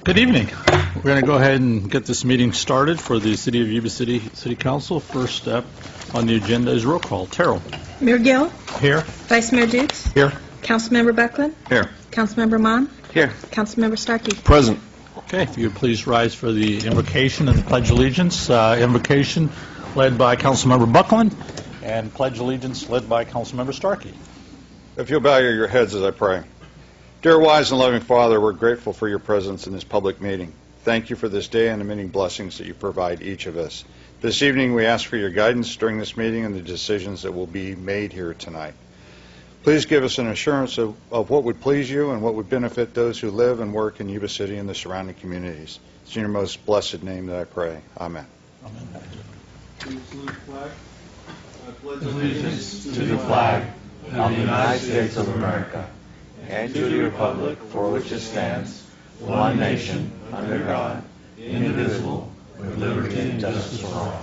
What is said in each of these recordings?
Good evening. We're going to go ahead and get this meeting started for the City of Yuba City City Council. First up on the agenda is roll call. Terrell. Mayor Gill. Here. Vice Mayor Dukes. Here. Councilmember Buckland. Here. Councilmember Mon. Here. Councilmember Starkey. Present. Okay, if you would please rise for the invocation and the Pledge of Allegiance. Invocation led by Councilmember Buckland and Pledge Allegiance led by Councilmember Starkey. If you'll bow your heads as I pray. Dear wise and loving Father, we're grateful for your presence in this public meeting. Thank you for this day and the many blessings that you provide each of us. This evening we ask for your guidance during this meeting and the decisions that will be made here tonight. Please give us an assurance of what would please you and what would benefit those who live and work in Yuba City and the surrounding communities. It's in your most blessed name that I pray. Amen. Amen. Please salute the flag. I pledge allegiance to the flag of the United States of America and to the republic for which it stands, one nation, under God, indivisible, with liberty and justice for all.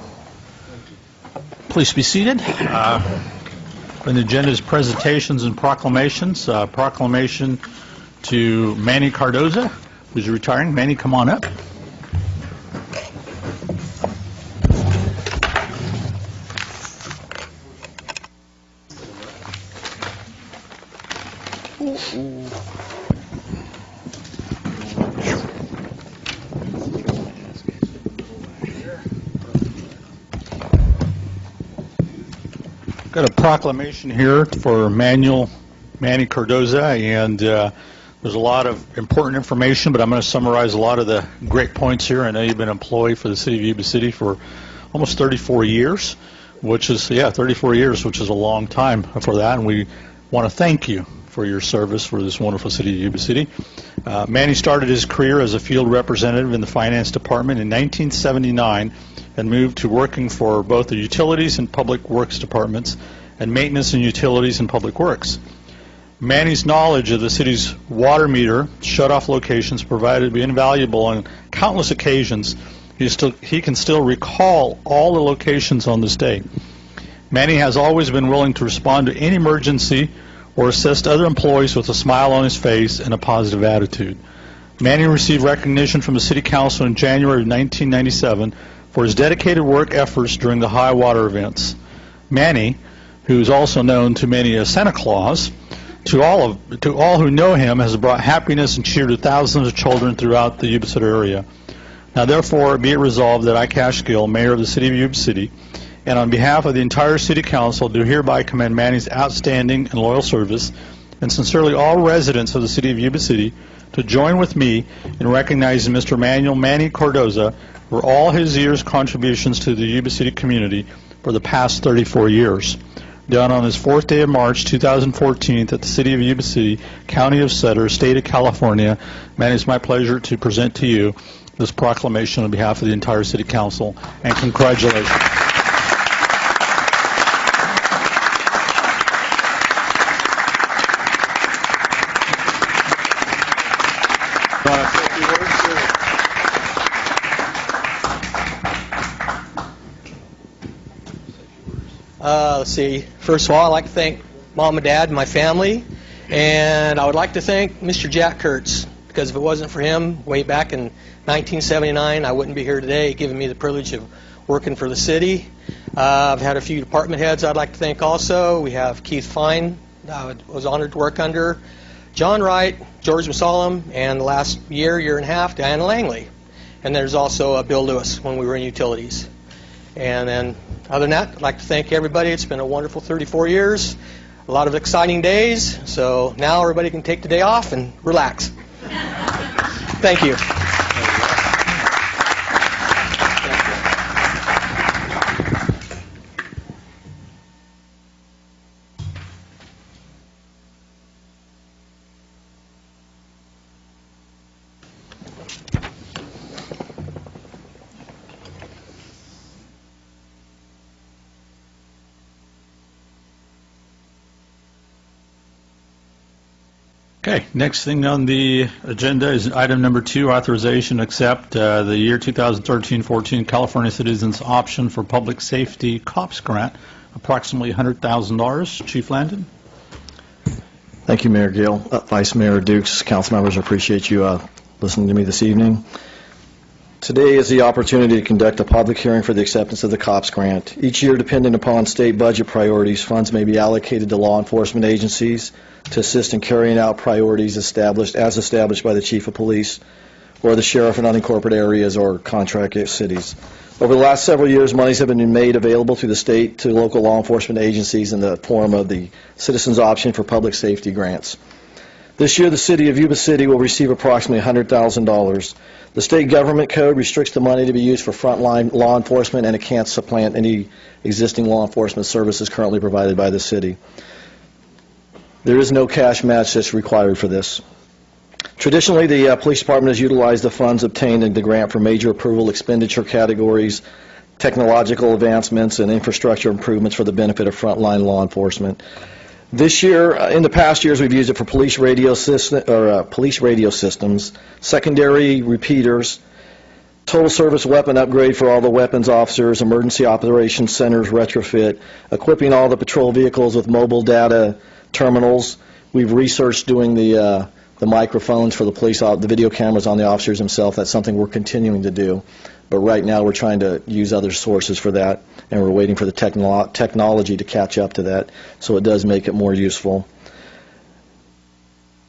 Please be seated. On the agenda is presentations and proclamations. Proclamation to Manny Cardoza, who's retiring. Manny, come on up. Got a proclamation here for Manny Cardoza, and there's a lot of important information, but I'm going to summarize a lot of the great points here. I know you've been an employee for the City of Yuba City for almost 34 years, which is, 34 years, which is a long time for that, and we want to thank you for your service for this wonderful City of Yuba City. Manny started his career as a field representative in the Finance Department in 1979 and moved to working for both the Utilities and Public Works Departments and Maintenance and Utilities and Public Works. Manny's knowledge of the city's water meter shut-off locations provided to be invaluable on countless occasions. He can still recall all the locations on this day. Manny has always been willing to respond to any emergency or assist other employees with a smile on his face and a positive attitude. Manny received recognition from the City Council in January of 1997 for his dedicated work efforts during the high water events. Manny, who is also known to many as Santa Claus, to all who know him, has brought happiness and cheer to thousands of children throughout the Yuba City area. Now therefore be it resolved that I, Cash Gill, Mayor of the City of Yuba City, and on behalf of the entire City Council, do hereby commend Manny's outstanding and loyal service, and sincerely all residents of the City of Yuba City to join with me in recognizing Mr. Manny Cardoza for all his years' contributions to the Yuba City community for the past 34 years. Done on his 4th day of March 2014 at the City of Yuba City, County of Sutter, State of California. Manny, it's my pleasure to present to you this proclamation on behalf of the entire City Council, and congratulations. Let's see. First of all, I'd like to thank Mom and Dad and my family, and I would like to thank Mr. Jack Kurtz, because if it wasn't for him way back in 1979, I wouldn't be here today, giving me the privilege of working for the city. I've had a few department heads I'd like to thank also. We have Keith Fine, I was honored to work under, John Wright, George Masalam, and the last year and a half, Diana Langley. And there's also Bill Lewis when we were in utilities. And then, other than that, I'd like to thank everybody. It's been a wonderful 34 years, a lot of exciting days. So now everybody can take the day off and relax. Thank you. Okay, next thing on the agenda is item number 2, authorization to accept the year 2013-14 California Citizens Option for Public Safety COPS Grant, approximately $100,000. Chief Landon. Thank you, Mayor Gill. Vice Mayor Dukes, council members, I appreciate you listening to me this evening. Today is the opportunity to conduct a public hearing for the acceptance of the COPS grant. Each year, depending upon state budget priorities, funds may be allocated to law enforcement agencies to assist in carrying out priorities established by the Chief of Police or the Sheriff in unincorporated areas or contract cities. Over the last several years, monies have been made available through the state to local law enforcement agencies in the form of the Citizens Option for Public Safety grants. This year, the city of Yuba City will receive approximately $100,000. The state government code restricts the money to be used for frontline law enforcement, and it can't supplant any existing law enforcement services currently provided by the city. There is no cash match that's required for this. Traditionally, the police department has utilized the funds obtained in the grant for major approval expenditure categories, technological advancements, and infrastructure improvements for the benefit of frontline law enforcement. This year, in the past years, we've used it for police radio systems, secondary repeaters, total service weapon upgrade for all the weapons officers, emergency operations centers retrofit, equipping all the patrol vehicles with mobile data terminals. We've researched doing the microphones for the police, the video cameras on the officers themselves. That's something we're continuing to do. But right now we're trying to use other sources for that, and we're waiting for the technology to catch up to that, so it does make it more useful.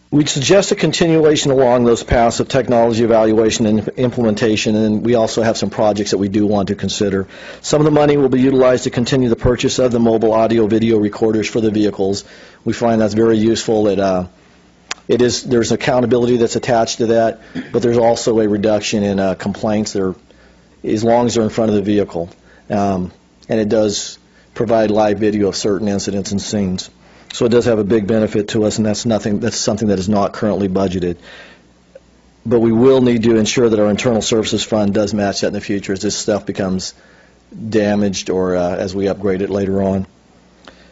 We'd suggest a continuation along those paths of technology evaluation and implementation, and we also have some projects that we do want to consider. Some of the money will be utilized to continue the purchase of the mobile audio-video recorders for the vehicles. We find that's very useful. There's accountability that's attached to that, but there's also a reduction in complaints as long as they're in front of the vehicle. And it does provide live video of certain incidents and scenes. So it does have a big benefit to us, and that's something that is not currently budgeted. But we will need to ensure that our internal services fund does match that in the future as this stuff becomes damaged or as we upgrade it later on.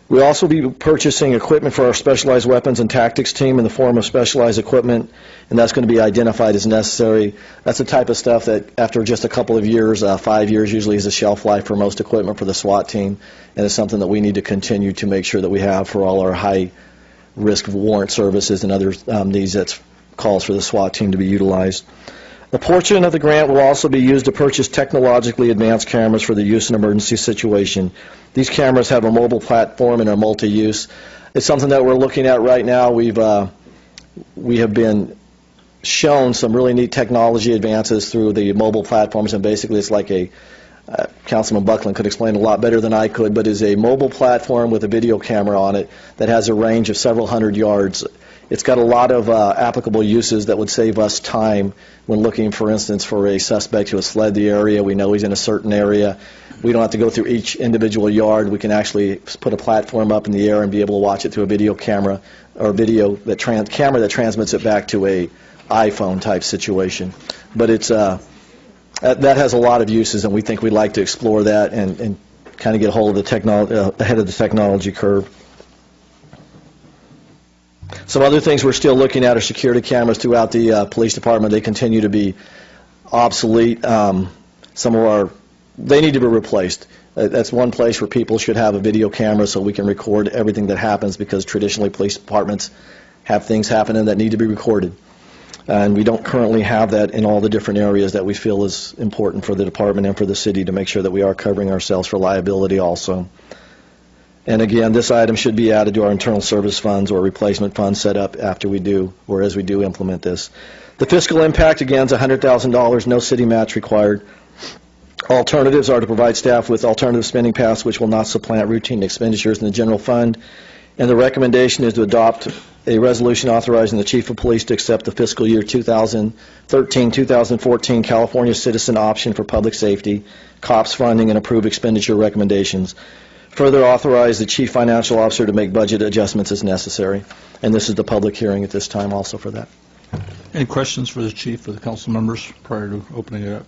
We'll also be purchasing equipment for our specialized weapons and tactics team in the form of specialized equipment, and that's going to be identified as necessary. That's the type of stuff that after just a couple of years, 5 years usually is a shelf life for most equipment for the SWAT team, and it's something that we need to continue to make sure that we have for all our high-risk warrant services and other needs that calls for the SWAT team to be utilized. A portion of the grant will also be used to purchase technologically advanced cameras for the use in emergency situation. These cameras have a mobile platform and are multi-use. It's something that we're looking at right now. We have been shown some really neat technology advances through the mobile platforms, and basically it's like Councilman Buckland could explain a lot better than I could, but is a mobile platform with a video camera on it that has a range of several hundred yards. It's got a lot of applicable uses that would save us time when looking, for instance, for a suspect who has fled the area. We know he's in a certain area. We don't have to go through each individual yard. We can actually put a platform up in the air and be able to watch it through a video camera or camera that transmits it back to a iPhone type situation. But it's that has a lot of uses, and we think we'd like to explore that and kind of get a hold of the ahead of the technology curve. Some other things we're still looking at are security cameras throughout the police department. They continue to be obsolete. They need to be replaced. That's one place where people should have a video camera so we can record everything that happens, because traditionally police departments have things happening that need to be recorded. And we don't currently have that in all the different areas that we feel is important for the department and for the city to make sure that we are covering ourselves for liability also. And again, this item should be added to our internal service funds or replacement funds set up after we do, or as we do implement this. The fiscal impact, again, is $100,000, no city match required. Alternatives are to provide staff with alternative spending paths which will not supplant routine expenditures in the general fund. And the recommendation is to adopt a resolution authorizing the Chief of Police to accept the fiscal year 2013-2014 California Citizen Option for Public Safety, COPS funding, and approve expenditure recommendations. Further authorize the Chief Financial Officer to make budget adjustments as necessary. And this is the public hearing at this time also for that. Any questions for the Chief or the council members prior to opening it up?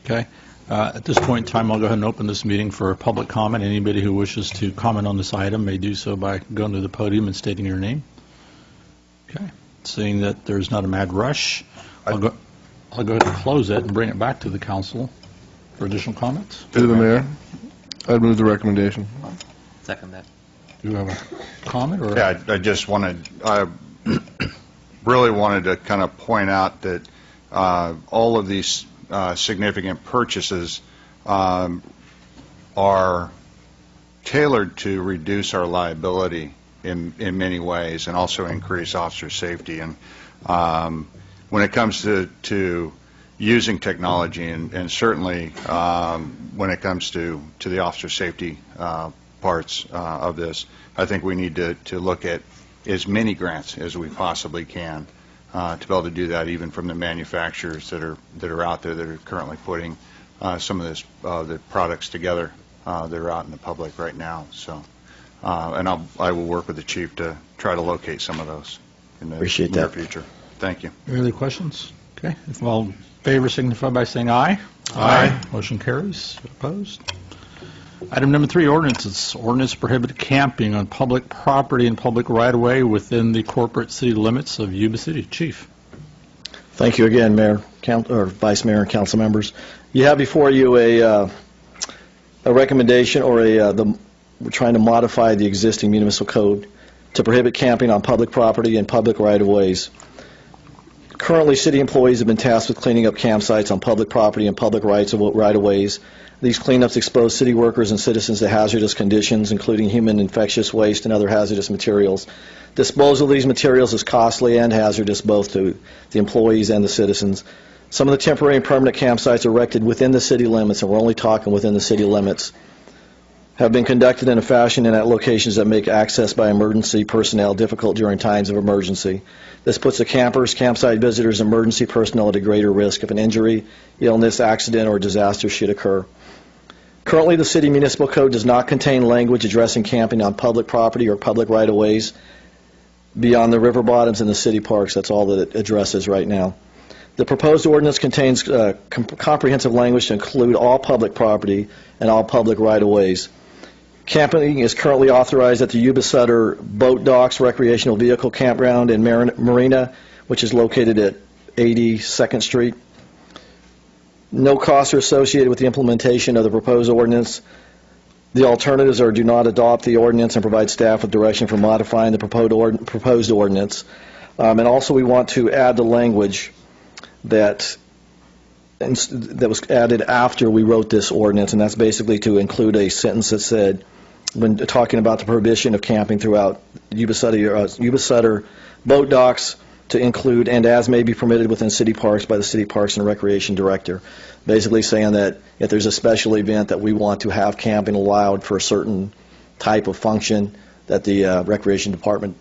Okay. At this point in time, I'll go ahead and open this meeting for public comment. Anybody who wishes to comment on this item may do so by going to the podium and stating your name. Okay. Seeing that there's not a mad rush, I'll go ahead and close it and bring it back to the council for additional comments. Through the mayor, I'd move the recommendation. Second that. Do you have a comment? Or Yeah, I really wanted to kind of point out that all of these significant purchases are tailored to reduce our liability in many ways and also increase officer safety. And when it comes to using technology, and certainly when it comes to the officer safety parts of this, I think we need to look at as many grants as we possibly can to be able to do that, even from the manufacturers that are out there that are currently putting some of this the products together that are out in the public right now. So, and I will work with the chief to try to locate some of those in the near future. Thank you. Any other questions? Okay. If all in favor, signify by saying aye. Aye. Motion carries. Opposed? Item number 3, ordinances. Ordinance prohibit camping on public property and public right-of-way within the corporate city limits of Yuba City. Chief. Thank you again, Mayor, or Vice Mayor, and council members. You have before you a recommendation, or we're trying to modify the existing municipal code to prohibit camping on public property and public right-of-ways. Currently, city employees have been tasked with cleaning up campsites on public property and public right-of-ways. These cleanups expose city workers and citizens to hazardous conditions, including human infectious waste and other hazardous materials. Disposal of these materials is costly and hazardous both to the employees and the citizens. Some of the temporary and permanent campsites erected within the city limits, and we're only talking within the city limits, have been conducted in a fashion and at locations that make access by emergency personnel difficult during times of emergency. This puts the campers, campsite visitors, and emergency personnel at a greater risk if an injury, illness, accident, or disaster should occur. Currently, the city municipal code does not contain language addressing camping on public property or public right-of-ways beyond the river bottoms and the city parks. That's all that it addresses right now. The proposed ordinance contains comprehensive language to include all public property and all public right-of-ways. Camping is currently authorized at the Yuba Sutter Boat Docks Recreational Vehicle Campground and Marina, which is located at 82nd Street. No costs are associated with the implementation of the proposed ordinance. The alternatives are do not adopt the ordinance and provide staff with direction for modifying the proposed ordinance. And also we want to add the language that was added after we wrote this ordinance, and that's basically to include a sentence that said, when talking about the prohibition of camping throughout Yuba Sutter Boat Docks, to include, and as may be permitted within city parks by the city parks and recreation director. Basically saying that if there's a special event that we want to have camping allowed for a certain type of function, that the recreation department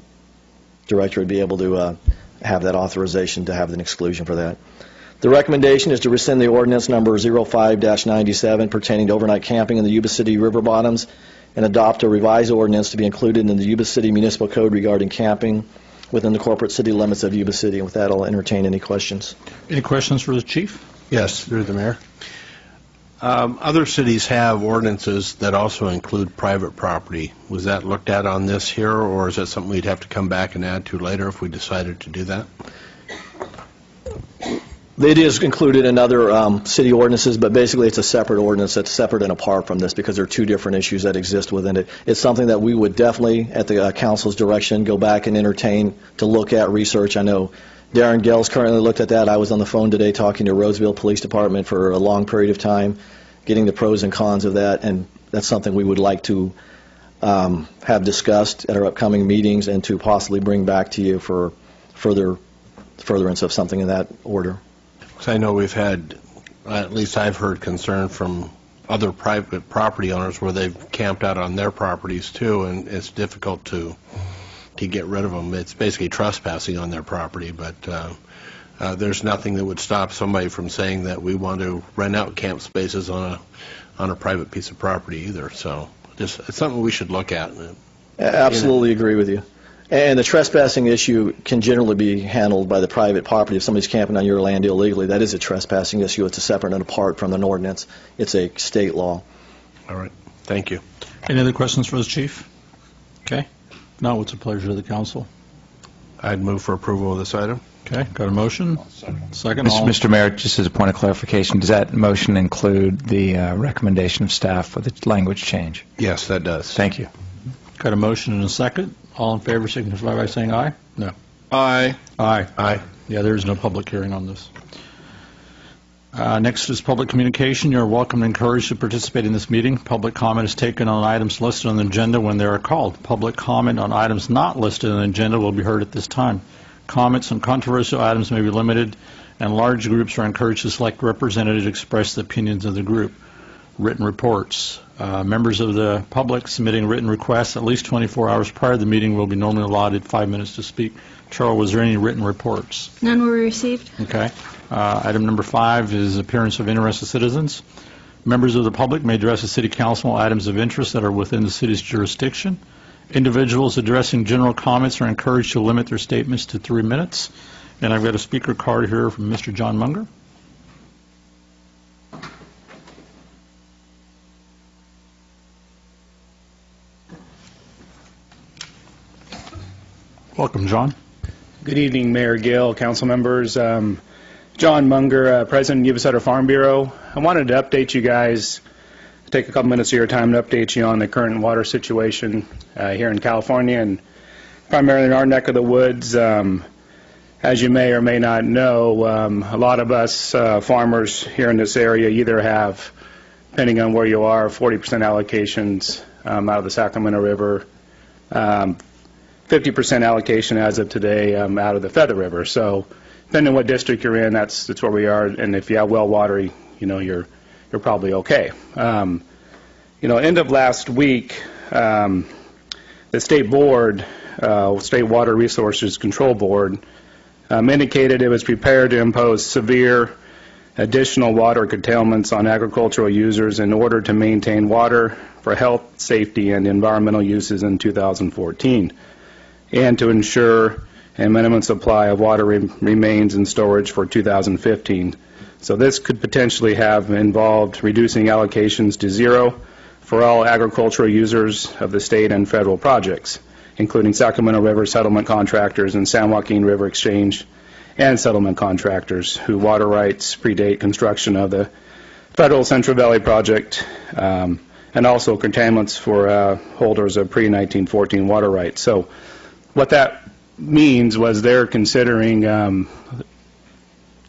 director would be able to have that authorization to have an exclusion for that. The recommendation is to rescind the ordinance number 05-97 pertaining to overnight camping in the Yuba City river bottoms and adopt a revised ordinance to be included in the Yuba City Municipal Code regarding camping within the corporate city limits of Yuba City. And with that, I'll entertain any questions. Any questions for the chief? Yes, through the mayor. Other cities have ordinances that also include private property. Was that looked at on this here, or is that something we'd have to come back and add to later if we decided to do that? It is included in other city ordinances, but basically it's a separate ordinance that's separate and apart from this because there are two different issues that exist within it. It's something that we would definitely, at the council's direction, go back and entertain to look at, research. I know Darren Gell's currently looked at that. I was on the phone today talking to Roseville Police Department for a long period of time, getting the pros and cons of that, and that's something we would like to have discussed at our upcoming meetings and to possibly bring back to you for furtherance of something in that order. Because I know we've had, at least I've heard concern from other private property owners where they've camped out on their properties too, and it's difficult to get rid of them. It's basically trespassing on their property, but there's nothing that would stop somebody from saying that we want to rent out camp spaces on a private piece of property either. So it's something we should look at. Absolutely agree with you. And the trespassing issue can generally be handled by the private property. If somebody's camping on your land illegally, that is a trespassing issue. It's a separate and apart from an ordinance. It's a state law. All right. Thank you. Any other questions for the chief? Okay. Now, what's the pleasure of the council? I'd move for approval of this item. Okay. Got a motion? Second. Mr. Mayor, just as a point of clarification, does that motion include the recommendation of staff for the language change? Yes, that does. Thank you. Got a motion and a second. All in favor signify by saying aye. No. Aye. Aye. Aye. Yeah, there is no public hearing on this. Next is public communication. You're welcome and encouraged to participate in this meeting. Public comment is taken on items listed on the agenda when they are called. Public comment on items not listed on the agenda will be heard at this time. Comments on controversial items may be limited, and large groups are encouraged to select representatives to express the opinions of the group. Written reports. Members of the public submitting written requests at least 24 hours prior to the meeting will be normally allotted 5 minutes to speak. Charles, was there any written reports? None were received. Okay. Item number 5 is appearance of interested citizens. Members of the public may address the City Council on items of interest that are within the city's jurisdiction. Individuals addressing general comments are encouraged to limit their statements to 3 minutes. And I've got a speaker card here from Mr. John Munger. Welcome, John. Good evening, Mayor Gill, council members. John Munger, President of Yuba Center Farm Bureau. I wanted to update you guys, take a couple minutes of your time to update you on the current water situation here in California and primarily in our neck of the woods. As you may or may not know, a lot of us farmers here in this area either have, depending on where you are, 40% allocations out of the Sacramento River, 50% allocation as of today out of the Feather River. So depending on what district you're in, that's where we are. And if you have well water, you're probably okay. End of last week, the state board, State Water Resources Control Board, indicated it was prepared to impose severe additional water curtailments on agricultural users in order to maintain water for health, safety, and environmental uses in 2014, and to ensure a minimum supply of water remains in storage for 2015. So this could potentially have involved reducing allocations to zero for all agricultural users of the state and federal projects, including Sacramento River settlement contractors and San Joaquin River Exchange and settlement contractors whose water rights predate construction of the federal Central Valley project, and also curtailments for holders of pre-1914 water rights. So what that means was they're considering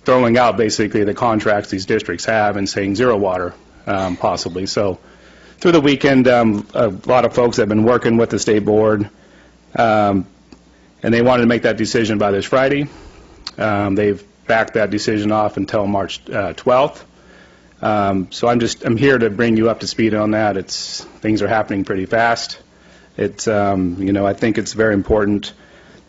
throwing out basically the contracts these districts have and saying zero water, possibly. So through the weekend, a lot of folks have been working with the state board, and they wanted to make that decision by this Friday. They've backed that decision off until March 12th. So I'm here to bring you up to speed on that. Things are happening pretty fast. I think it's very important,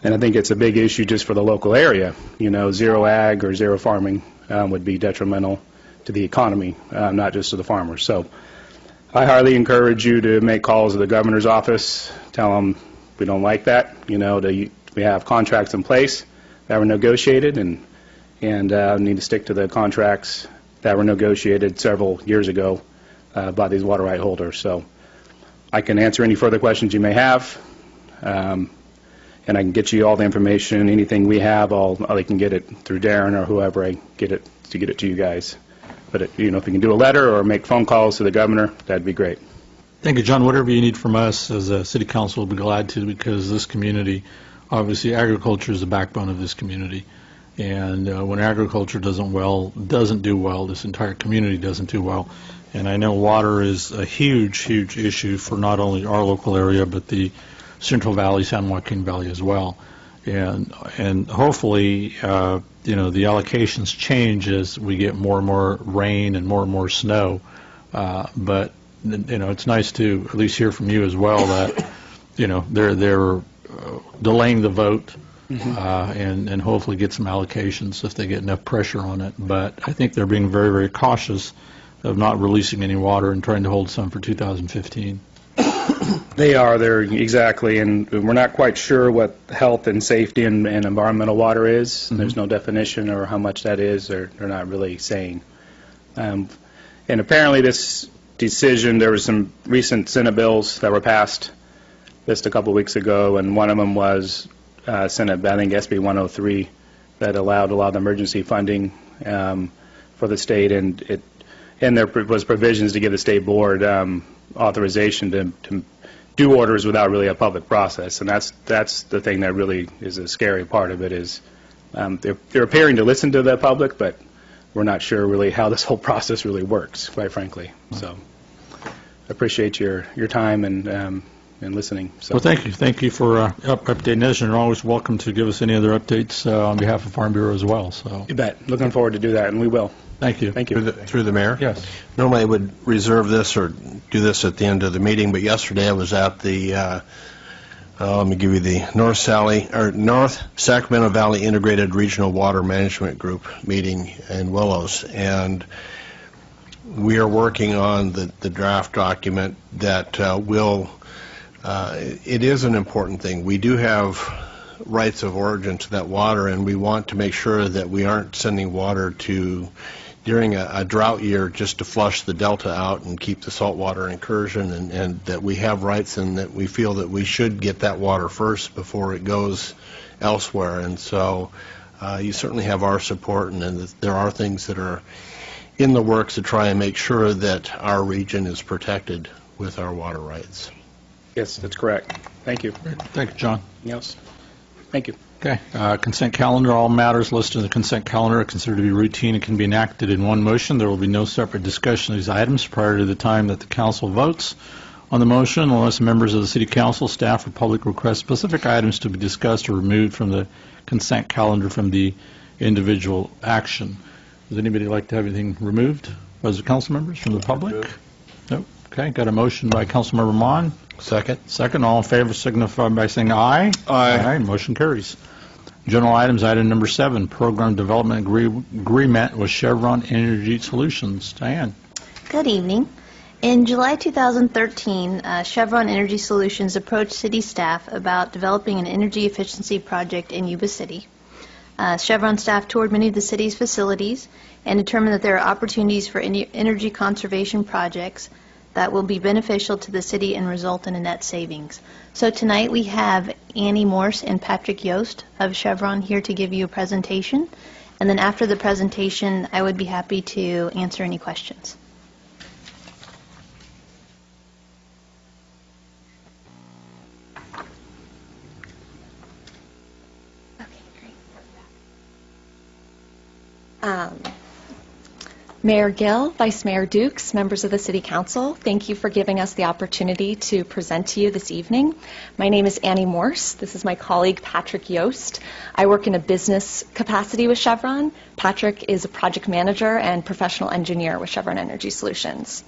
and I think it's a big issue just for the local area. Zero ag or zero farming would be detrimental to the economy, not just to the farmers. So I highly encourage you to make calls to the governor's office, tell them we don't like that. We have contracts in place that were negotiated, and need to stick to the contracts that were negotiated several years ago by these water right holders. So I can answer any further questions you may have, and I can get you all the information. Anything we have, I can get it through Darren or whoever I get it to you guys. But if you can do a letter or make phone calls to the governor, that'd be great. Thank you, John. Whatever you need from us as a city council, we'll be glad to, because this community, obviously agriculture is the backbone of this community. And when agriculture doesn't do well, this entire community doesn't do well. And I know water is a huge, huge issue for not only our local area, but the Central Valley, San Joaquin Valley as well. And hopefully, the allocations change as we get more and more rain and more snow. But it's nice to at least hear from you as well that they're delaying the vote. And hopefully get some allocations if they get enough pressure on it. But I think they're being very, very cautious of not releasing any water and trying to hold some for 2015. They're exactly, and we're not quite sure what health and safety and environmental water is. Mm-hmm. There's no definition or how much that is. They're not really saying. And apparently this decision, there were some recent Senate bills that were passed just a couple weeks ago, and one of them was Senate, I think SB 103, that allowed a lot of emergency funding for the state, and there was provisions to give the state board authorization to do orders without really a public process, and that's the thing that really is a scary part of it. Is they're appearing to listen to the public, but we're not sure really how this whole process really works, quite frankly. So I appreciate your time and listening. So. Well, thank you. Thank you for updating us, and you're always welcome to give us any other updates on behalf of Farm Bureau as well. So You bet. Looking forward to do that, and we will. thank you. Thank you. Through the mayor? Yes. Normally I would reserve this or do this at the end of the meeting, but yesterday I was at the, let me give you the North Sacramento Valley Integrated Regional Water Management Group meeting in Willows, and we are working on the draft document that will, it is an important thing. We do have rights of origin to that water, and we want to make sure that we aren't sending water to during a drought year just to flush the delta out and keep the saltwater incursion, and that we have rights and that we feel that we should get that water first before it goes elsewhere. And so you certainly have our support, and there are things that are in the works to try and make sure that our region is protected with our water rights. Yes, that's correct. Thank you. Thank you, John. Anything else? Thank you. Okay. Consent calendar. All matters listed in the consent calendar are considered to be routine and can be enacted in one motion. There will be no separate discussion of these items prior to the time that the council votes on the motion, unless members of the City Council, staff, or public request specific items to be discussed or removed from the consent calendar from the individual action. Does anybody like to have anything removed by the council members from the public? Nope. Okay. Got a motion by Councilmember Mon. Second. Second. All in favor signify by saying aye. Aye. Motion carries. General items, item number 7, program development agreement with Chevron Energy Solutions. Diane. Good evening. In July 2013, Chevron Energy Solutions approached city staff about developing an energy efficiency project in Yuba City. Chevron staff toured many of the city's facilities and determined that there are opportunities for energy conservation projects that will be beneficial to the city and result in a net savings. So tonight we have Annie Morse and Patrick Yost of Chevron here to give you a presentation. And then after the presentation, I would be happy to answer any questions. Mayor Gill, Vice Mayor Dukes, members of the City Council, thank you for giving us the opportunity to present to you this evening. My name is Annie Morse. This is my colleague Patrick Yost. I work in a business capacity with Chevron. Patrick is a project manager and professional engineer with Chevron Energy Solutions.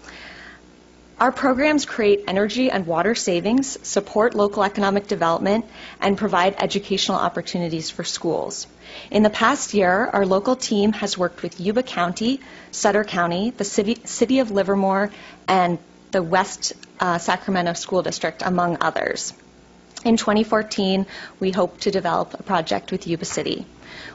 Our programs create energy and water savings, support local economic development, and provide educational opportunities for schools. In the past year, our local team has worked with Yuba County, Sutter County, the City of Livermore, and the West Sacramento School District, among others. In 2014, we hope to develop a project with Yuba City.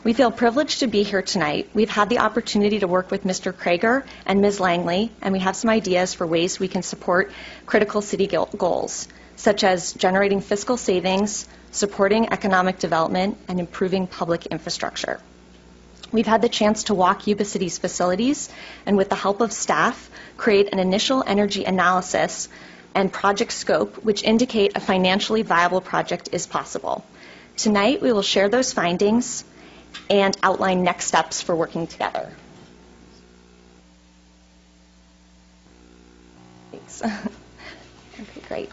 We feel privileged to be here tonight. We've had the opportunity to work with Mr. Krager and Ms. Langley, and we have some ideas for ways we can support critical city goals, such as generating fiscal savings, supporting economic development, and improving public infrastructure. We've had the chance to walk Yuba City's facilities, and with the help of staff, create an initial energy analysis and project scope which indicate a financially viable project is possible. Tonight, we will share those findings and outline next steps for working together. Thanks. Okay, great.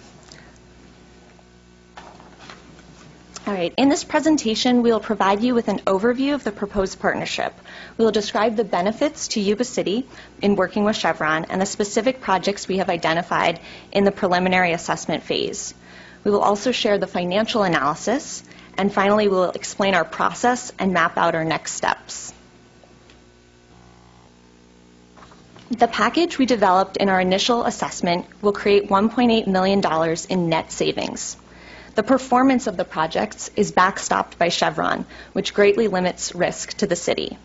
All right, in this presentation, we will provide you with an overview of the proposed partnership. We will describe the benefits to Yuba City in working with Chevron and the specific projects we have identified in the preliminary assessment phase. We will also share the financial analysis, and finally, we will explain our process and map out our next steps. The package we developed in our initial assessment will create $1.8 million in net savings. The performance of the projects is backstopped by Chevron, which greatly limits risk to the city.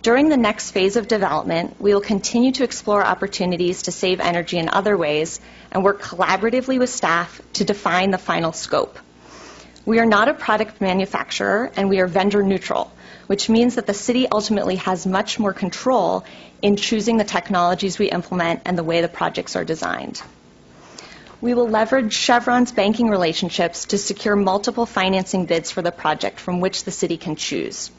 During the next phase of development, we will continue to explore opportunities to save energy in other ways and work collaboratively with staff to define the final scope. We are not a product manufacturer, and we are vendor neutral, which means that the city ultimately has much more control in choosing the technologies we implement and the way the projects are designed. We will leverage Chevron's banking relationships to secure multiple financing bids for the project from which the city can choose.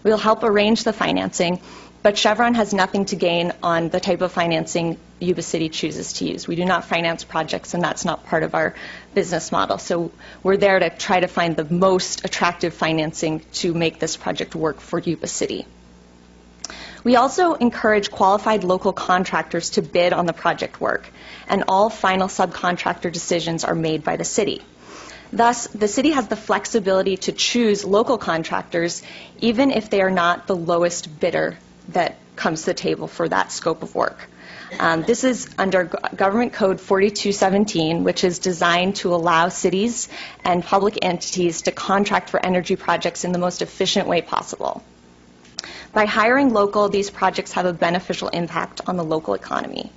We'll help arrange the financing, but Chevron has nothing to gain on the type of financing Yuba City chooses to use. We do not finance projects, and that's not part of our business model. So we're there to try to find the most attractive financing to make this project work for Yuba City. We also encourage qualified local contractors to bid on the project work, and all final subcontractor decisions are made by the city. Thus, the city has the flexibility to choose local contractors even if they are not the lowest bidder that comes to the table for that scope of work. This is under Government Code 4217, which is designed to allow cities and public entities to contract for energy projects in the most efficient way possible. By hiring local, these projects have a beneficial impact on the local economy.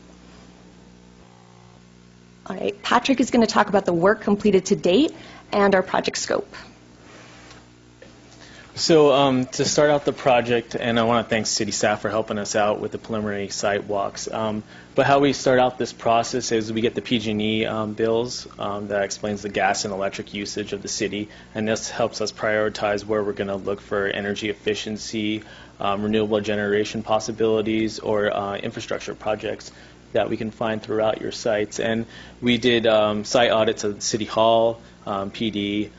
All right, Patrick is going to talk about the work completed to date and our project scope. So to start out the project, and I want to thank city staff for helping us out with the preliminary site walks, but how we start out this process is we get the PG&E bills that explains the gas and electric usage of the city, and this helps us prioritize where we're going to look for energy efficiency, renewable generation possibilities, or infrastructure projects that we can find throughout your sites. And we did site audits of the City Hall, PD,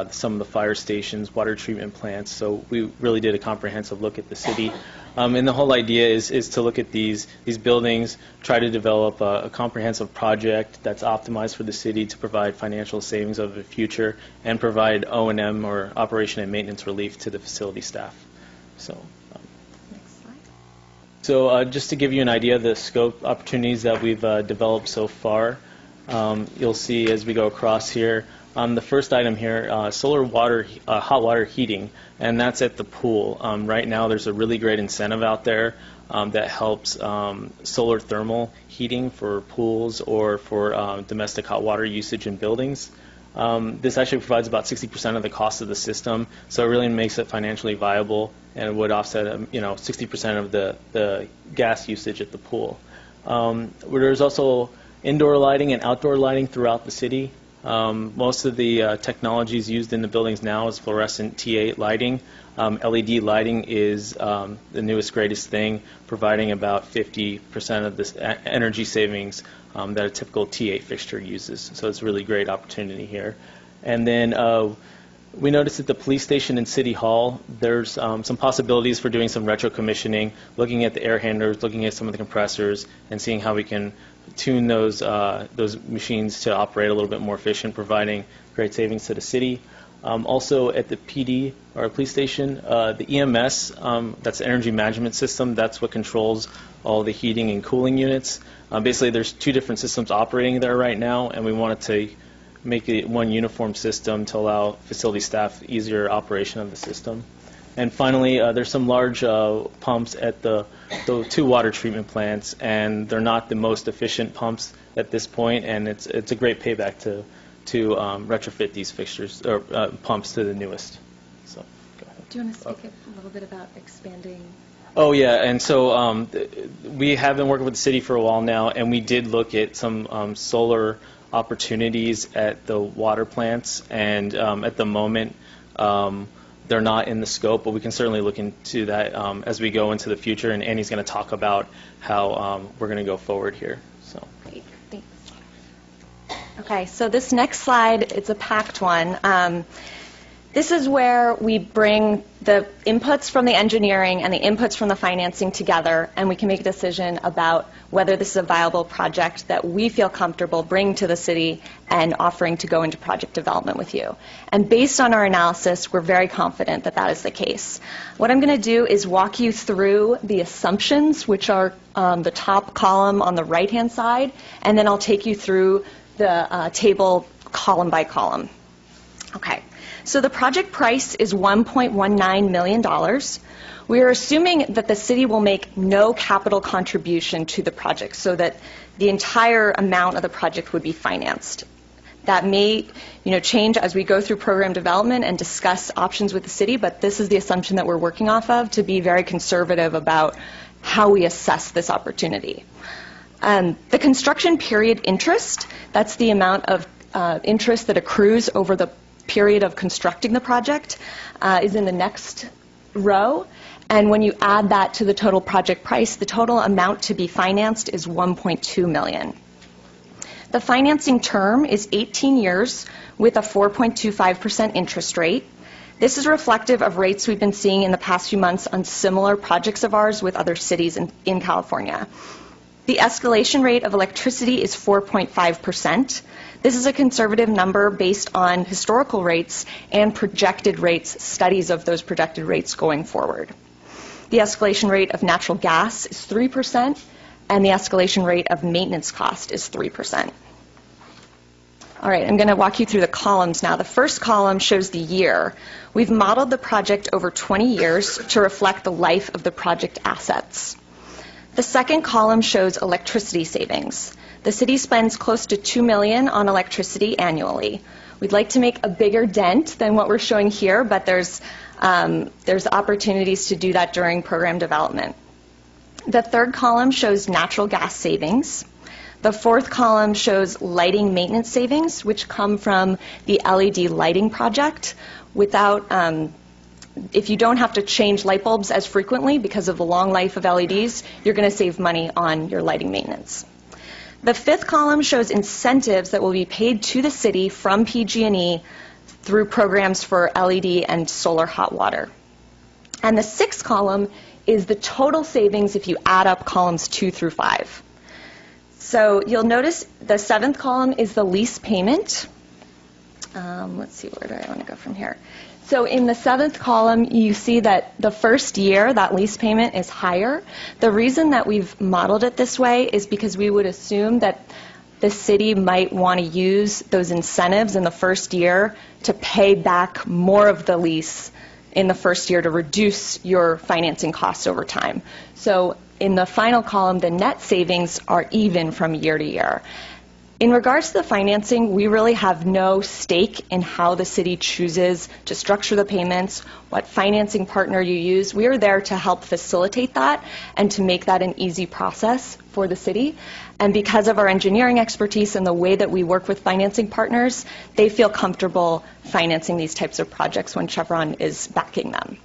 some of the fire stations, water treatment plants. So we really did a comprehensive look at the city. And the whole idea is to look at these buildings, try to develop a comprehensive project that's optimized for the city to provide financial savings of the future and provide O&M or operation and maintenance relief to the facility staff. So. Next slide. So just to give you an idea of the scope opportunities that we've developed so far, you'll see as we go across here, the first item here, solar water, hot water heating, and that's at the pool. Right now there's a really great incentive out there that helps solar thermal heating for pools or for domestic hot water usage in buildings. This actually provides about 60% of the cost of the system, so it really makes it financially viable and it would offset 60% of the gas usage at the pool. There's also indoor lighting and outdoor lighting throughout the city. Most of the technologies used in the buildings now is fluorescent T8 lighting. LED lighting is the newest, greatest thing, providing about 50% of this energy savings that a typical T8 fixture uses. So it's a really great opportunity here. And then we noticed at the police station and City Hall, there's some possibilities for doing some retro commissioning, looking at the air handlers, looking at some of the compressors, and seeing how we can tune those machines to operate a little bit more efficient, providing great savings to the city. Also at the PD, or police station, the EMS, that's the energy management system, that's what controls all the heating and cooling units. Basically there's two different systems operating there right now, and we wanted to make it one uniform system to allow facility staff easier operation of the system. And finally, there's some large pumps at the two water treatment plants, and they're not the most efficient pumps at this point, and it's a great payback to retrofit these fixtures or pumps to the newest. So, go ahead. Do you want to speak a little bit about expanding? Oh yeah, and so we have been working with the city for a while now, and we did look at some solar opportunities at the water plants, and at the moment they're not in the scope, but we can certainly look into that as we go into the future, and Annie's going to talk about how we're going to go forward here. So. Great, thanks. Okay, so this next slide, it's a packed one. This is where we bring the inputs from the engineering and the inputs from the financing together, and we can make a decision about whether this is a viable project that we feel comfortable bringing to the city and offering to go into project development with you. And based on our analysis, we're very confident that that is the case. What I'm going to do is walk you through the assumptions, which are the top column on the right-hand side, and then I'll take you through the table column by column. Okay. So the project price is $1.19 million. We are assuming that the city will make no capital contribution to the project, so that the entire amount of the project would be financed. That may, change as we go through program development and discuss options with the city, but this is the assumption that we're working off of to be very conservative about how we assess this opportunity. The construction period interest, that's the amount of interest that accrues over the period of constructing the project, is in the next row, and when you add that to the total project price, the total amount to be financed is $1.2 million. The financing term is 18 years with a 4.25% interest rate. This is reflective of rates we've been seeing in the past few months on similar projects of ours with other cities in California. The escalation rate of electricity is 4.5%. This is a conservative number based on historical rates and projected rates, studies of those projected rates going forward. The escalation rate of natural gas is 3%, and the escalation rate of maintenance cost is 3%. All right, I'm going to walk you through the columns now. The first column shows the year. We've modeled the project over 20 years to reflect the life of the project assets. The second column shows electricity savings. The city spends close to $2 million on electricity annually. We'd like to make a bigger dent than what we're showing here, but there's opportunities to do that during program development. The third column shows natural gas savings. The fourth column shows lighting maintenance savings, which come from the LED lighting project. If you don't have to change light bulbs as frequently because of the long life of LEDs, you're going to save money on your lighting maintenance. The fifth column shows incentives that will be paid to the city from PG&E through programs for LED and solar hot water. And the sixth column is the total savings if you add up columns 2 through 5. So you'll notice the seventh column is the lease payment. Let's see, where do I want to go from here? So in the seventh column, you see that the first year, that lease payment is higher. The reason that we've modeled it this way is because we would assume that the city might want to use those incentives in the first year to pay back more of the lease in the first year to reduce your financing costs over time. So in the final column, the net savings are even from year to year. In regards to the financing, we really have no stake in how the city chooses to structure the payments, what financing partner you use. We are there to help facilitate that and to make that an easy process for the city. And because of our engineering expertise and the way that we work with financing partners, they feel comfortable financing these types of projects when Chevron is backing them.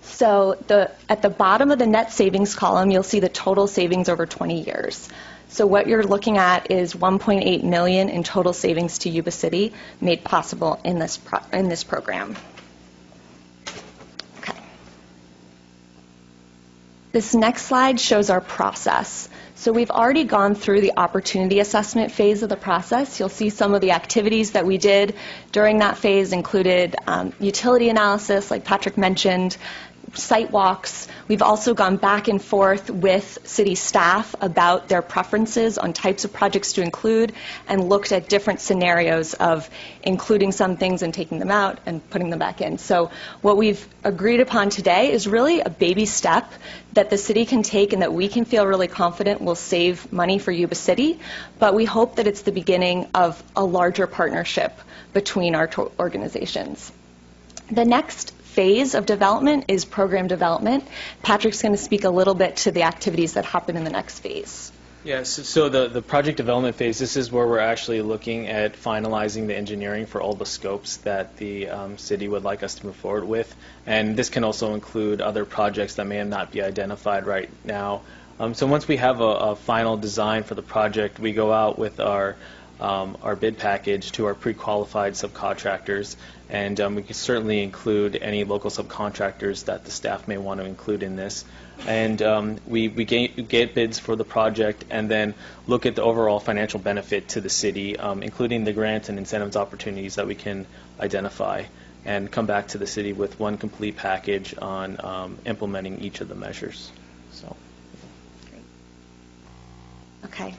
So at the bottom of the net savings column, you'll see the total savings over 20 years. So what you're looking at is $1.8 million in total savings to Yuba City made possible in this program. Okay. This next slide shows our process. So we've already gone through the opportunity assessment phase of the process. You'll see some of the activities that we did during that phase included utility analysis, like Patrick mentioned, site walks. We've also gone back and forth with city staff about their preferences on types of projects to include and looked at different scenarios of including some things and taking them out and putting them back in. So what we've agreed upon today is really a baby step that the city can take and that we can feel really confident will save money for Yuba City, but we hope that it's the beginning of a larger partnership between our organizations. The next phase of development is program development. Patrick's going to speak a little bit to the activities that happen in the next phase. Yes, so the project development phase, this is where we're actually looking at finalizing the engineering for all the scopes that the city would like us to move forward with. And this can also include other projects that may not be identified right now. So once we have a final design for the project, we go out with our bid package to our pre-qualified subcontractors, and we can certainly include any local subcontractors that the staff may want to include in this. And we get bids for the project and then look at the overall financial benefit to the city, including the grants and incentives opportunities that we can identify, and come back to the city with one complete package on implementing each of the measures. So. Okay.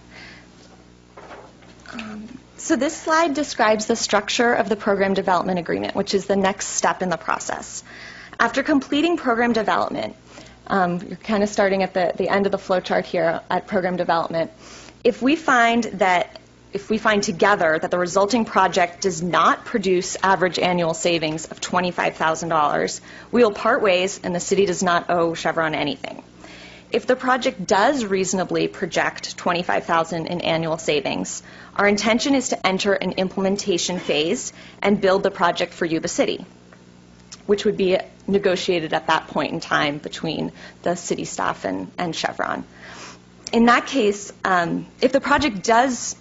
So this slide describes the structure of the program development agreement, which is the next step in the process. After completing program development, you're kind of starting at the end of the flow chart here at program development. If we find together that the resulting project does not produce average annual savings of $25,000, we will part ways and the city does not owe Chevron anything. If the project does reasonably project $25,000 in annual savings, our intention is to enter an implementation phase and build the project for Yuba City. which would be negotiated at that point in time between the city staff and Chevron. In that case, if the project does,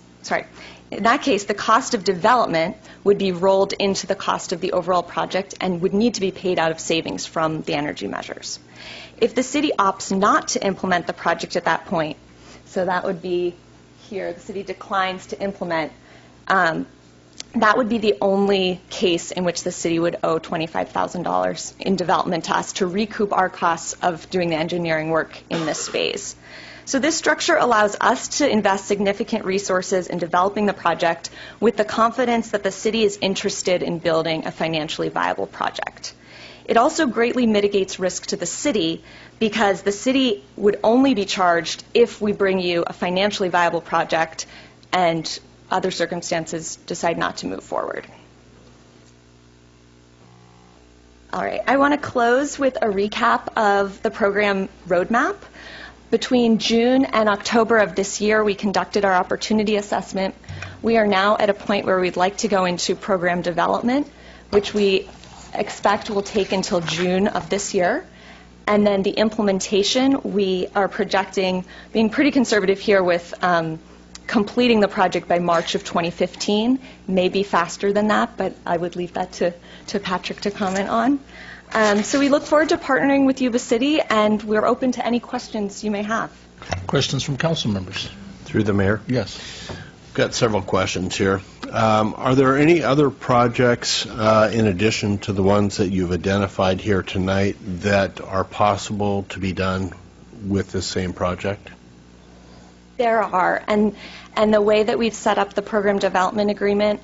in that case, the cost of development would be rolled into the cost of the overall project and would need to be paid out of savings from the energy measures. If the city opts not to implement the project at that point, so that would be here, the city declines to implement, that would be the only case in which the city would owe $25,000 in development to us to recoup our costs of doing the engineering work in this phase. So this structure allows us to invest significant resources in developing the project with the confidence that the city is interested in building a financially viable project. It also greatly mitigates risk to the city because the city would only be charged if we bring you a financially viable project and other circumstances decide not to move forward. All right, I want to close with a recap of the program roadmap. Between June and October of this year, we conducted our opportunity assessment. We are now at a point where we'd like to go into program development, which we expect will take until June of this year. And then the implementation, we are projecting, being pretty conservative here with completing the project by March of 2015, maybe faster than that, but I would leave that to Patrick to comment on. So we look forward to partnering with Yuba City, and we're open to any questions you may have. Questions from council members? Through the mayor? Yes. Got several questions here. Are there any other projects in addition to the ones that you've identified here tonight that are possible to be done with the same project? There are, and the way that we've set up the program development agreement,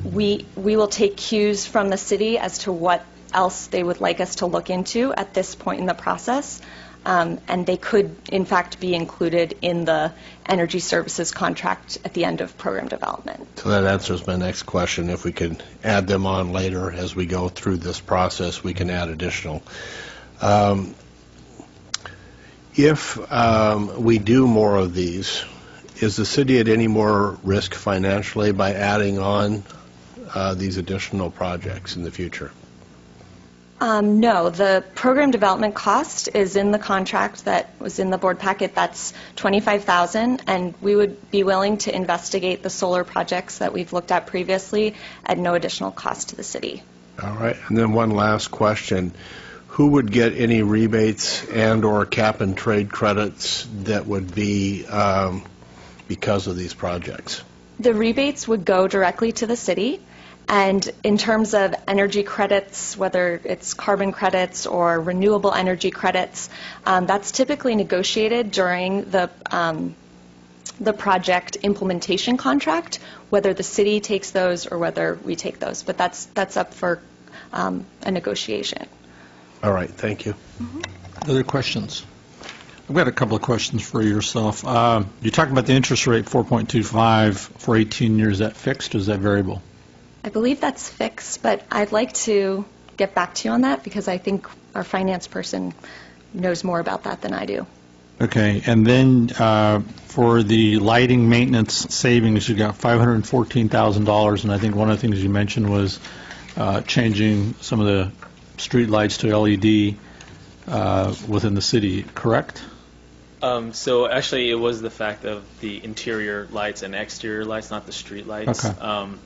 we will take cues from the city as to what else they would like us to look into at this point in the process, and they could, in fact, be included in the energy services contract at the end of program development. So that answers my next question. If we could add them on later as we go through this process, we can add additional. If we do more of these, is the city at any more risk financially by adding on these additional projects in the future? No, the program development cost is in the contract that was in the board packet. That's $25,000, and we would be willing to investigate the solar projects that we've looked at previously at no additional cost to the city. All right, and then one last question. Who would get any rebates and or cap and trade credits that would be because of these projects? The rebates would go directly to the city. And in terms of energy credits, whether it's carbon credits or renewable energy credits, that's typically negotiated during the project implementation contract, whether the city takes those or whether we take those. But that's up for a negotiation. All right, thank you. Other questions? I've got a couple of questions for yourself. You talked about the interest rate, 4.25 for 18 years. Is that fixed or is that variable? I believe that's fixed, but I'd like to get back to you on that because I think our finance person knows more about that than I do. Okay, and then for the lighting maintenance savings, you got $514,000, and I think one of the things you mentioned was changing some of the street lights to LED within the city, correct? So actually, it was the fact of the interior lights and exterior lights, not the street lights. Okay.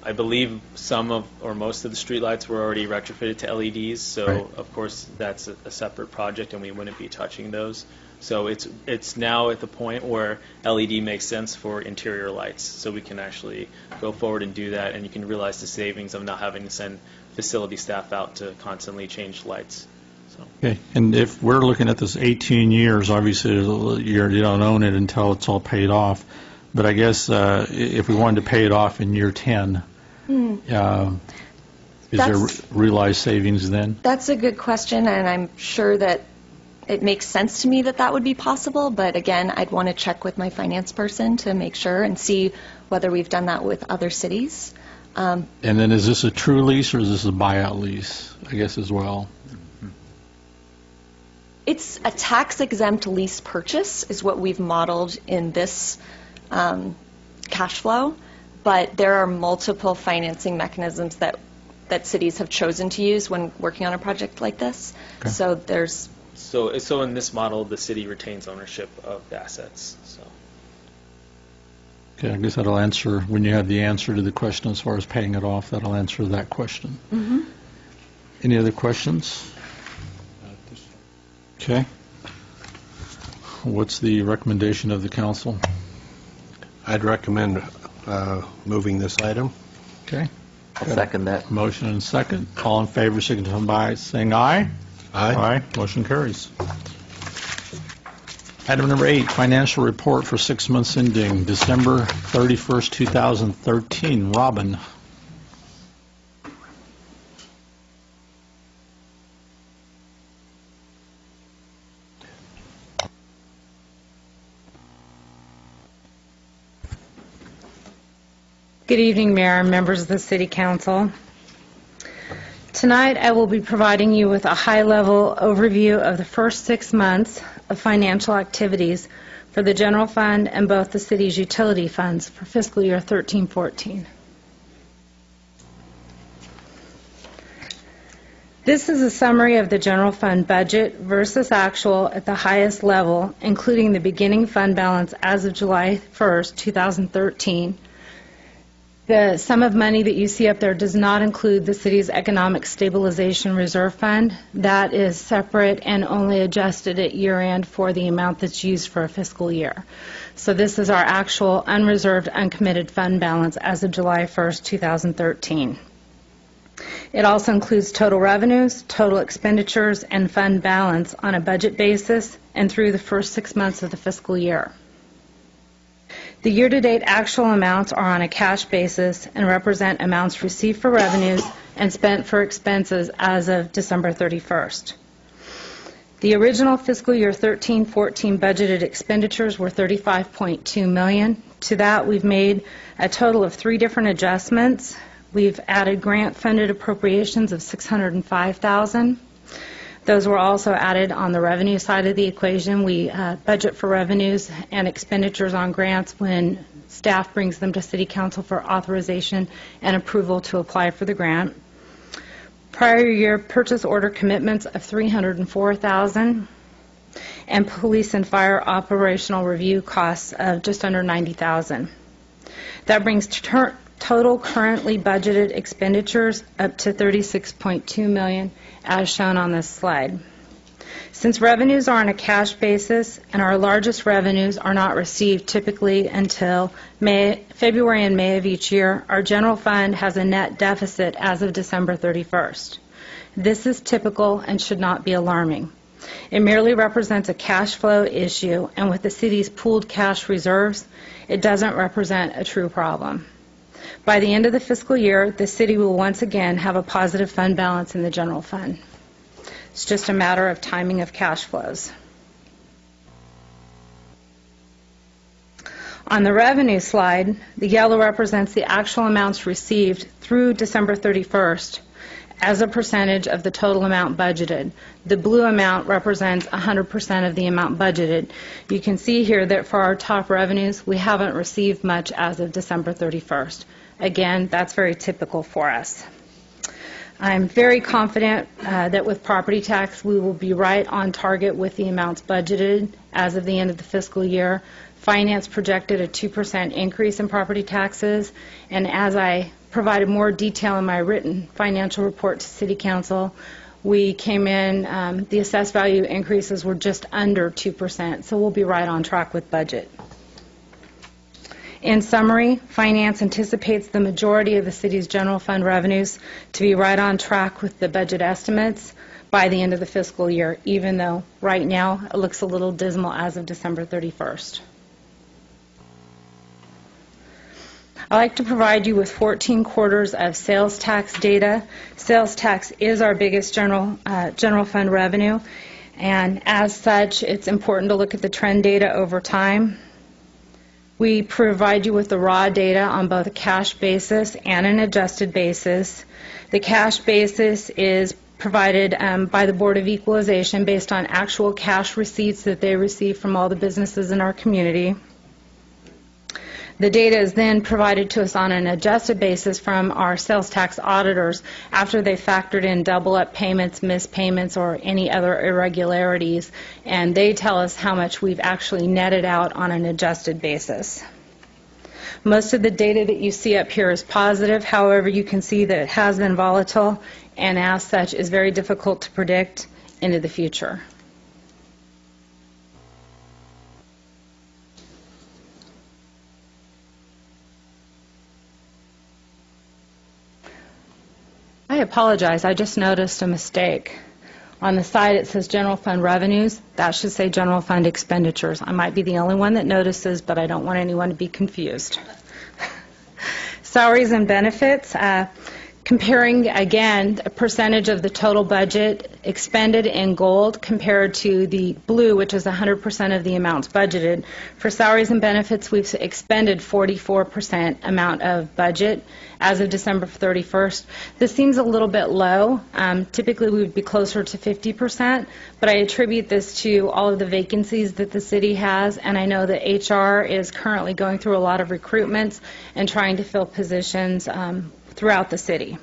I believe some of or most of the street lights were already retrofitted to LEDs, so Right. of course that's a separate project, and we wouldn't be touching those. So it's now at the point where LED makes sense for interior lights, so we can actually go forward and do that, and you can realize the savings of not having to send facility staff out to constantly change lights. So. Okay, and if we're looking at this 18 years, obviously you don't own it until it's all paid off. But I guess if we wanted to pay it off in year 10, is there realized savings then? That's a good question, and I'm sure that it makes sense to me that that would be possible. But again, I'd want to check with my finance person to make sure and see whether we've done that with other cities. And then is this a true lease or is this a buyout lease, I guess, as well? It's a tax-exempt lease purchase is what we've modeled in this cash flow, but there are multiple financing mechanisms that that cities have chosen to use when working on a project like this. Okay. So there's So in this model, the city retains ownership of the assets. So. Okay, I guess that'll answer, when you have the answer to the question as far as paying it off, that'll answer that question. Mm-hmm. Any other questions? Okay. What's the recommendation of the council? I'd recommend moving this item. Okay. I'll second that. Motion and second. All in favor, signify by saying aye. Aye. Motion carries. Item number 8, financial report for 6 months ending December 31st, 2013. Robin. Good evening, Mayor and members of the City Council. Tonight, I will be providing you with a high-level overview of the first 6 months of financial activities for the general fund and both the city's utility funds for fiscal year 13-14. This is a summary of the general fund budget versus actual at the highest level, including the beginning fund balance as of July 1st, 2013. The sum of money that you see up there does not include the city's Economic Stabilization Reserve Fund. That is separate and only adjusted at year-end for the amount that's used for a fiscal year. So this is our actual unreserved, uncommitted fund balance as of July 1st, 2013. It also includes total revenues, total expenditures, and fund balance on a budget basis and through the first 6 months of the fiscal year. The year-to-date actual amounts are on a cash basis and represent amounts received for revenues and spent for expenses as of December 31st. The original fiscal year 13-14 budgeted expenditures were $35.2 million. To that, we've made a total of 3 different adjustments. We've added grant-funded appropriations of $605,000. Those were also added on the revenue side of the equation. We budget for revenues and expenditures on grants when staff brings them to City Council for authorization and approval to apply for the grant. Prior year purchase order commitments of $304,000 and police and fire operational review costs of just under $90,000. That brings total currently budgeted expenditures up to $36.2 million as shown on this slide. Since revenues are on a cash basis and our largest revenues are not received typically until February and May of each year, our general fund has a net deficit as of December 31st. This is typical and should not be alarming. It merely represents a cash flow issue, and with the city's pooled cash reserves, it doesn't represent a true problem. By the end of the fiscal year, the city will once again have a positive fund balance in the general fund. It's just a matter of timing of cash flows. On the revenue slide, the yellow represents the actual amounts received through December 31st as a percentage of the total amount budgeted. The blue amount represents 100% of the amount budgeted. You can see here that for our top revenues, we haven't received much as of December 31st. Again, that's very typical for us. I'm very confident that with property tax, we will be right on target with the amounts budgeted as of the end of the fiscal year. Finance projected a 2% increase in property taxes, and as I provided more detail in my written financial report to City Council, we came in, the assessed value increases were just under 2%, so we'll be right on track with budget. In summary, Finance anticipates the majority of the city's general fund revenues to be right on track with the budget estimates by the end of the fiscal year, even though right now it looks a little dismal as of December 31st. I'd like to provide you with 14 quarters of sales tax data. Sales tax is our biggest general fund revenue, and as such, it's important to look at the trend data over time. We provide you with the raw data on both a cash basis and an adjusted basis. The cash basis is provided by the Board of Equalization based on actual cash receipts that they receive from all the businesses in our community. The data is then provided to us on an adjusted basis from our sales tax auditors after they factored in double-up payments, missed payments, or any other irregularities, and they tell us how much we've actually netted out on an adjusted basis. Most of the data that you see up here is positive. However, you can see that it has been volatile and as such is very difficult to predict into the future. I apologize. I just noticed a mistake. On the side it says general fund revenues. That should say general fund expenditures. I might be the only one that notices, but I don't want anyone to be confused. Salaries and benefits. Comparing, again, a percentage of the total budget expended in gold compared to the blue, which is 100% of the amounts budgeted. For salaries and benefits, we've expended 44% amount of budget as of December 31st. This seems a little bit low. Typically, we would be closer to 50%, but I attribute this to all of the vacancies that the city has, and I know that HR is currently going through a lot of recruitments and trying to fill positions throughout the city.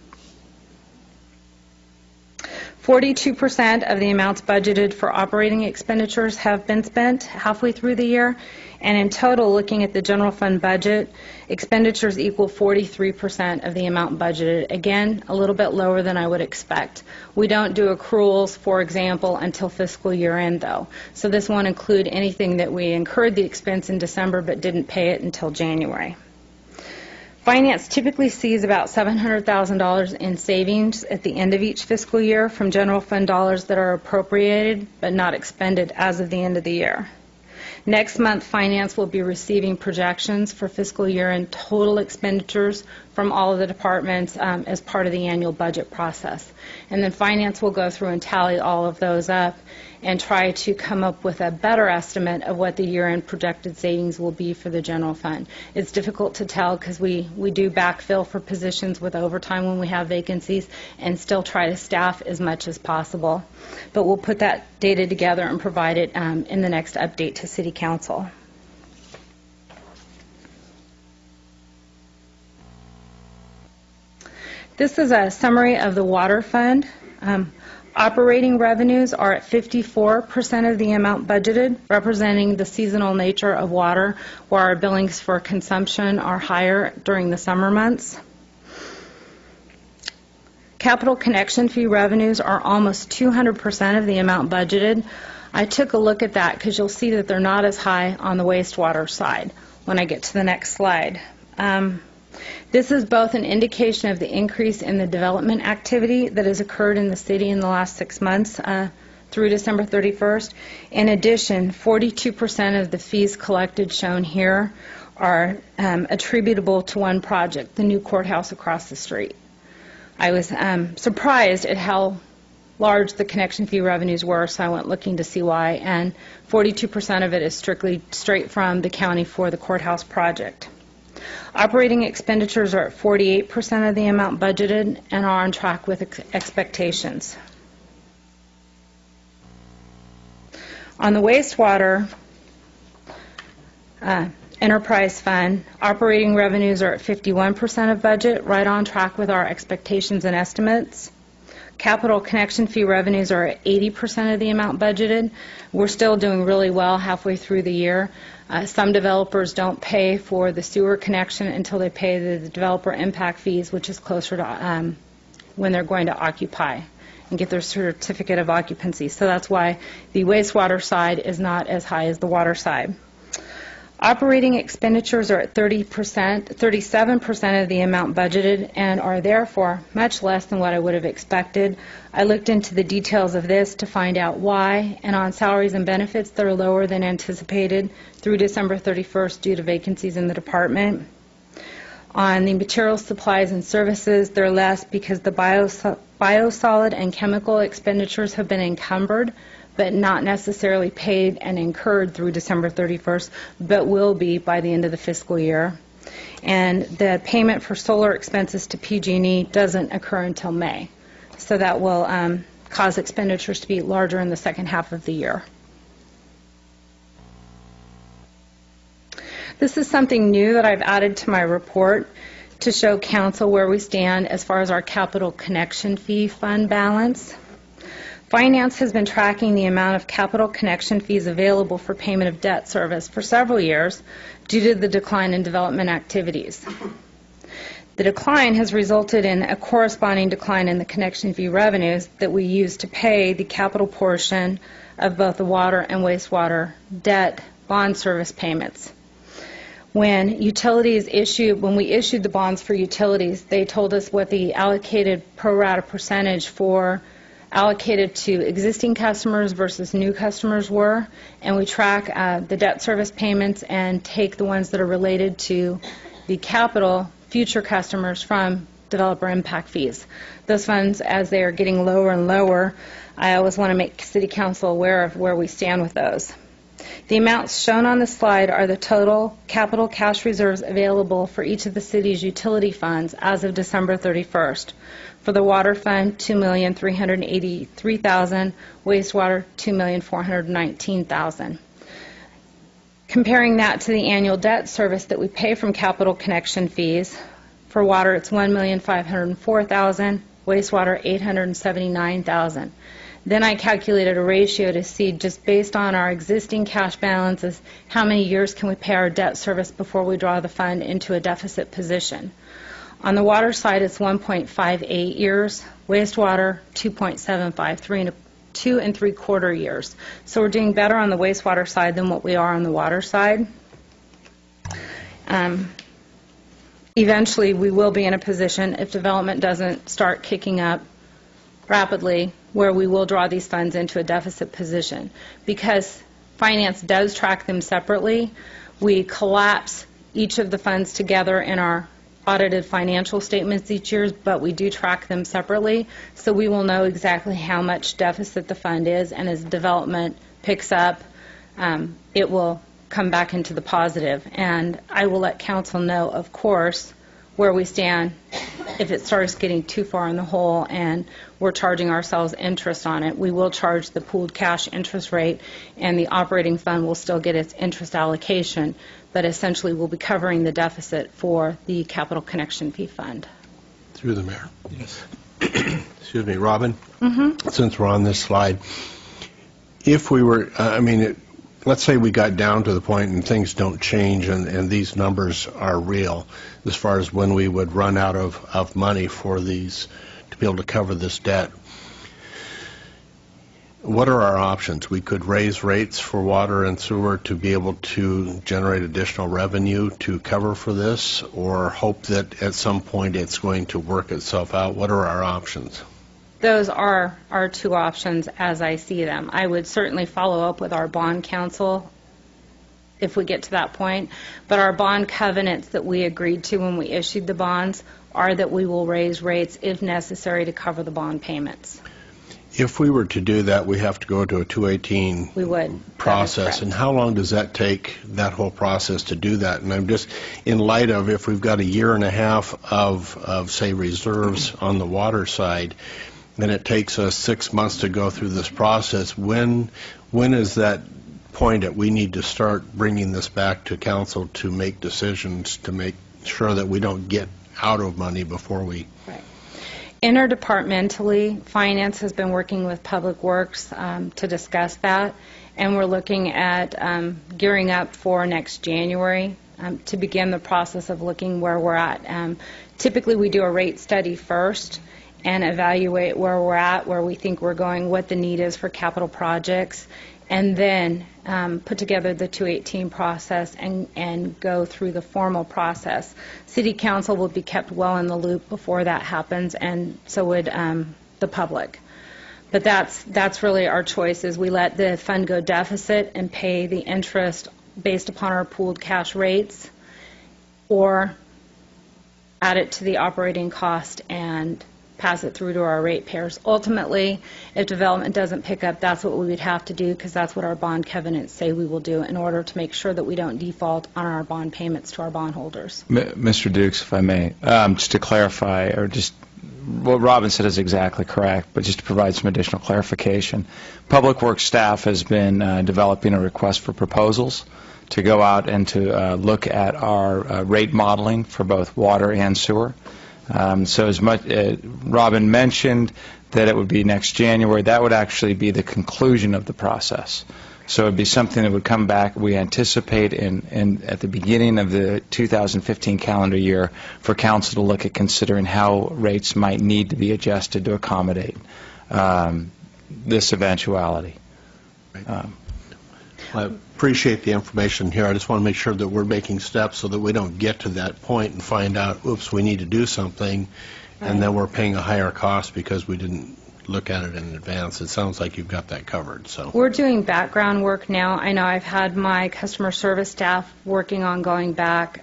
42% of the amounts budgeted for operating expenditures have been spent halfway through the year, and in total, looking at the general fund budget, expenditures equal 43% of the amount budgeted. Again, a little bit lower than I would expect. We don't do accruals, for example, until fiscal year end, though. So this won't include anything that we incurred the expense in December but didn't pay it until January. Finance typically sees about $700,000 in savings at the end of each fiscal year from general fund dollars that are appropriated but not expended as of the end of the year. Next month, Finance will be receiving projections for fiscal year and total expenditures from all of the departments as part of the annual budget process. And then Finance will go through and tally all of those up and try to come up with a better estimate of what the year-end projected savings will be for the general fund. It's difficult to tell because we do backfill for positions with overtime when we have vacancies and still try to staff as much as possible. But we'll put that data together and provide it in the next update to City Council. This is a summary of the water fund. Operating revenues are at 54% of the amount budgeted, representing the seasonal nature of water, where our billings for consumption are higher during the summer months. Capital connection fee revenues are almost 200% of the amount budgeted. I took a look at that because you'll see that they're not as high on the wastewater side when I get to the next slide. This is both an indication of the increase in the development activity that has occurred in the city in the last 6 months through December 31st. In addition, 42% of the fees collected shown here are attributable to one project, the new courthouse across the street. I was surprised at how large the connection fee revenues were, so I went looking to see why, and 42% of it is straight from the county for the courthouse project. Operating expenditures are at 48% of the amount budgeted and are on track with expectations. On the wastewater enterprise fund, operating revenues are at 51% of budget, right on track with our expectations and estimates. Capital connection fee revenues are at 80% of the amount budgeted. We're still doing really well halfway through the year. Some developers don't pay for the sewer connection until they pay the developer impact fees, which is closer to when they're going to occupy and get their certificate of occupancy. So that's why the wastewater side is not as high as the water side. Operating expenditures are at 37% of the amount budgeted and are therefore much less than what I would have expected. I looked into the details of this to find out why, and on salaries and benefits, they're lower than anticipated through December 31st due to vacancies in the department. On the materials, supplies, and services, they're less because the biosolid and chemical expenditures have been encumbered, but not necessarily paid and incurred through December 31st, but will be by the end of the fiscal year. And the payment for solar expenses to PG&E doesn't occur until May, so that will cause expenditures to be larger in the second half of the year. This is something new that I've added to my report to show council where we stand as far as our capital connection fee fund balance. Finance has been tracking the amount of capital connection fees available for payment of debt service for several years due to the decline in development activities. The decline has resulted in a corresponding decline in the connection fee revenues that we use to pay the capital portion of both the water and wastewater debt bond service payments. When we issued the bonds for utilities, they told us what the allocated pro rata percentage for allocated to existing customers versus new customers were, and we track the debt service payments and take the ones that are related to the capital future customers from developer impact fees. Those funds, as they are getting lower and lower, I always want to make City Council aware of where we stand with those. The amounts shown on the slide are the total capital cash reserves available for each of the city's utility funds as of December 31st. For the water fund, $2,383,000, wastewater, $2,419,000. Comparing that to the annual debt service that we pay from capital connection fees, for water it's $1,504,000, wastewater $879,000. Then I calculated a ratio to see, just based on our existing cash balances, how many years can we pay our debt service before we draw the fund into a deficit position. On the water side, it's 1.58 years, wastewater 2.75, 2 3/4 years. So we're doing better on the wastewater side than what we are on the water side. Eventually, we will be in a position, if development doesn't start kicking up rapidly, where we will draw these funds into a deficit position. Because finance does track them separately, we collapse each of the funds together in our audited financial statements each year, but we do track them separately, so we will know exactly how much deficit the fund is, and as development picks up, it will come back into the positive. And I will let council know, of course, where we stand if it starts getting too far in the hole and we're charging ourselves interest on it. We will charge the pooled cash interest rate, and the operating fund will still get its interest allocation, but essentially we'll be covering the deficit for the capital connection fee fund. Through the mayor. Yes. Excuse me, Robin. Mm-hmm. Since we're on this slide, if we were, let's say we got down to the point and things don't change and these numbers are real as far as when we would run out of money for these to be able to cover this debt. What are our options? We could raise rates for water and sewer to be able to generate additional revenue to cover for this, or hope that at some point it's going to work itself out. What are our options? Those are our two options as I see them. I would certainly follow up with our bond counsel if we get to that point, but our bond covenants that we agreed to when we issued the bonds are that we will raise rates if necessary to cover the bond payments. If we were to do that, we have to go to a 218 we would. process. And how long does that take, that whole process, to do that? And I'm just, in light of if we've got a year and a half of say, reserves on the water side, then it takes us 6 months to go through this process. When is that point that we need to start bringing this back to council to make decisions to make sure that we don't get out of money before we... Right. Interdepartmentally, Finance has been working with Public Works to discuss that, and we're looking at gearing up for next January to begin the process of looking where we're at. Typically, we do a rate study first and evaluate where we're at, where we think we're going, what the need is for capital projects, and then put together the 218 process and go through the formal process. City Council will be kept well in the loop before that happens, and so would the public. But that's really our choice, is we let the fund go deficit and pay the interest based upon our pooled cash rates, or add it to the operating cost and pass it through to our ratepayers. Ultimately, if development doesn't pick up, that's what we would have to do, because that's what our bond covenants say we will do in order to make sure that we don't default on our bond payments to our bondholders. Mr. Dukes, if I may, just to clarify or just what Robin said is exactly correct, but just to provide some additional clarification, Public Works staff has been developing a request for proposals to go out and to look at our rate modeling for both water and sewer. So as much, Robin mentioned that it would be next January. That would actually be the conclusion of the process. So it would be something that would come back, we anticipate, at the beginning of the 2015 calendar year for Council to look at considering how rates might need to be adjusted to accommodate this eventuality. I appreciate the information here. I just want to make sure that we're making steps so that we don't get to that point and find out, oops, we need to do something, and then we're paying a higher cost because we didn't look at it in advance. It sounds like you've got that covered. So we're doing background work now. I know I've had my customer service staff working on going back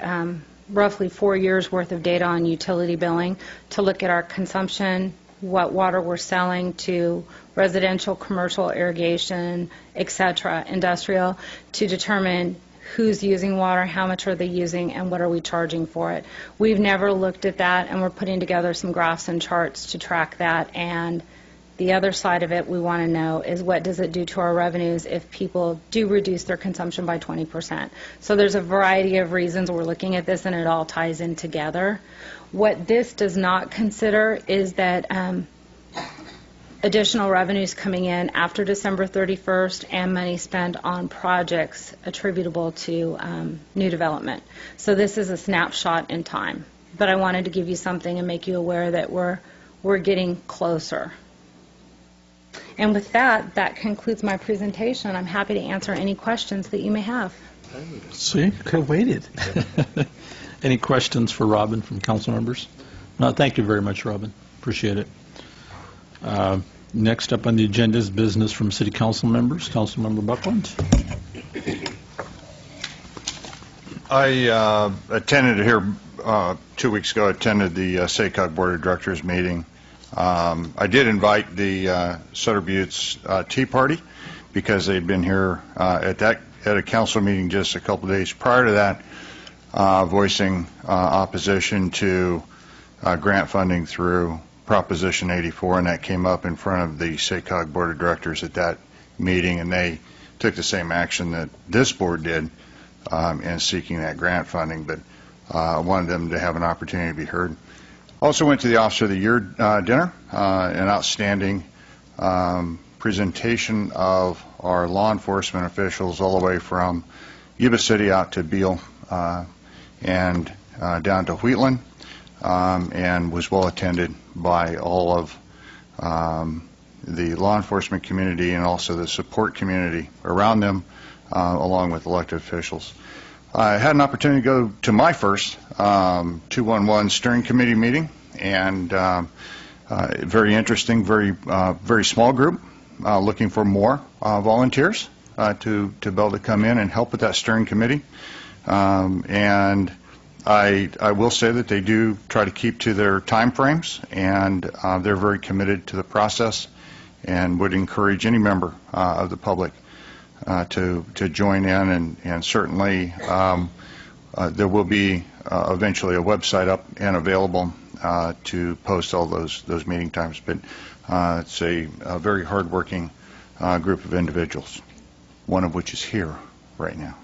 roughly 4 years worth of data on utility billing to look at our consumption, what water we're selling to residential, commercial, irrigation, etc., industrial, to determine who's using water, how much are they using, and what are we charging for it. We've never looked at that, and we're putting together some graphs and charts to track that. And the other side of it we want to know is what does it do to our revenues if people do reduce their consumption by 20%. So there's a variety of reasons we're looking at this, and it all ties in together. What this does not consider is that additional revenues coming in after December 31st and money spent on projects attributable to new development. So this is a snapshot in time. But I wanted to give you something and make you aware that we're getting closer. And with that, that concludes my presentation. I'm happy to answer any questions that you may have. See, could have waited. Any questions for Robin from council members? No, thank you very much, Robin. Appreciate it. Next up on the agenda is business from city council members. Councilmember Buckland. I attended here 2 weeks ago. Attended the SACOG Board of Directors meeting. I did invite the Sutter Buttes Tea Party because they'd been here at a council meeting just a couple days prior to that, voicing opposition to grant funding through Proposition 84, and that came up in front of the SACOG Board of Directors at that meeting, and they took the same action that this board did in seeking that grant funding, but I wanted them to have an opportunity to be heard. Also went to the Officer of the Year dinner, an outstanding presentation of our law enforcement officials all the way from Yuba City out to Beale and down to Wheatland, and was well attended by all of the law enforcement community and also the support community around them, along with elected officials. I had an opportunity to go to my first 211 steering committee meeting, and very interesting, very small group, looking for more volunteers to be able to come in and help with that steering committee. And I will say that they do try to keep to their time frames, and they're very committed to the process and would encourage any member of the public to join in, and certainly there will be eventually a website up and available to post all those meeting times. But it's a very hardworking group of individuals, one of which is here right now.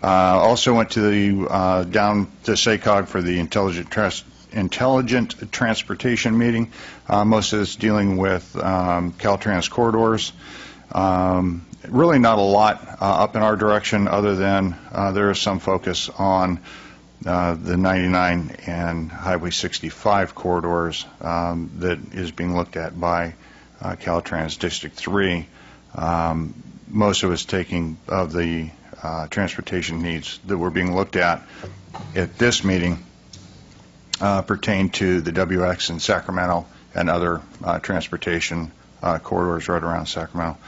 Also went to the down to SACOG for the intelligent transportation meeting. Most of this dealing with Caltrans corridors. Really not a lot up in our direction, other than there is some focus on the 99 and Highway 65 corridors that is being looked at by Caltrans District 3. Most of us taking of the transportation needs that were being looked at this meeting pertain to the WX in Sacramento and other transportation corridors right around Sacramento.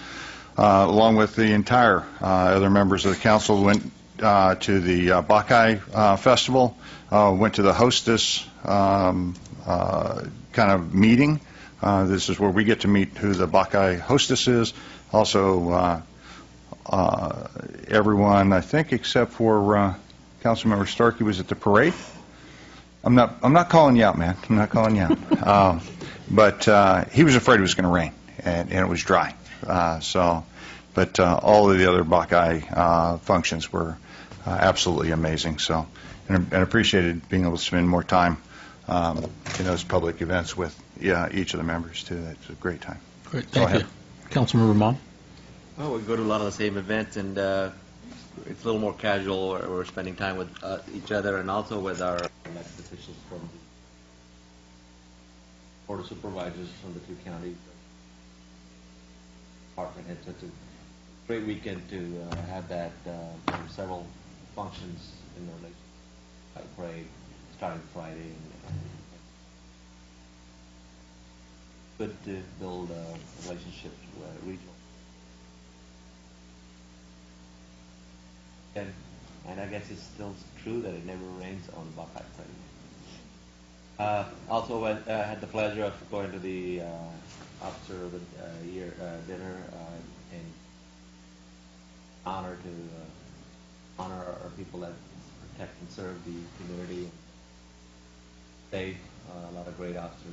Along with the entire other members of the council, went to the Buckeye Festival, went to the Hostess kind of meeting. This is where we get to meet who the Buckeye Hostess is. Also, everyone, I think, except for Councilmember Starkey, was at the parade. I'm not calling you out, man. I'm not calling you out. But he was afraid it was going to rain, and it was dry. But all of the other Buckeye functions were absolutely amazing. So, and appreciated being able to spend more time in those public events with each of the members too. That's a great time. Great, thank you. Councilmember Mon. Well, we go to a lot of the same events, and it's a little more casual. We're spending time with each other and also with our elected officials from the Board of Supervisors from the two counties. Department had such a great weekend to have that. Several functions in the relation like parade starting Friday. And good to build relationships with regional. And I guess it's still true that it never rains on Buckeye Parade. Also had the pleasure of going to the Officer of the Year dinner in honor to honor our people that protect and serve the community. They a lot of great officers.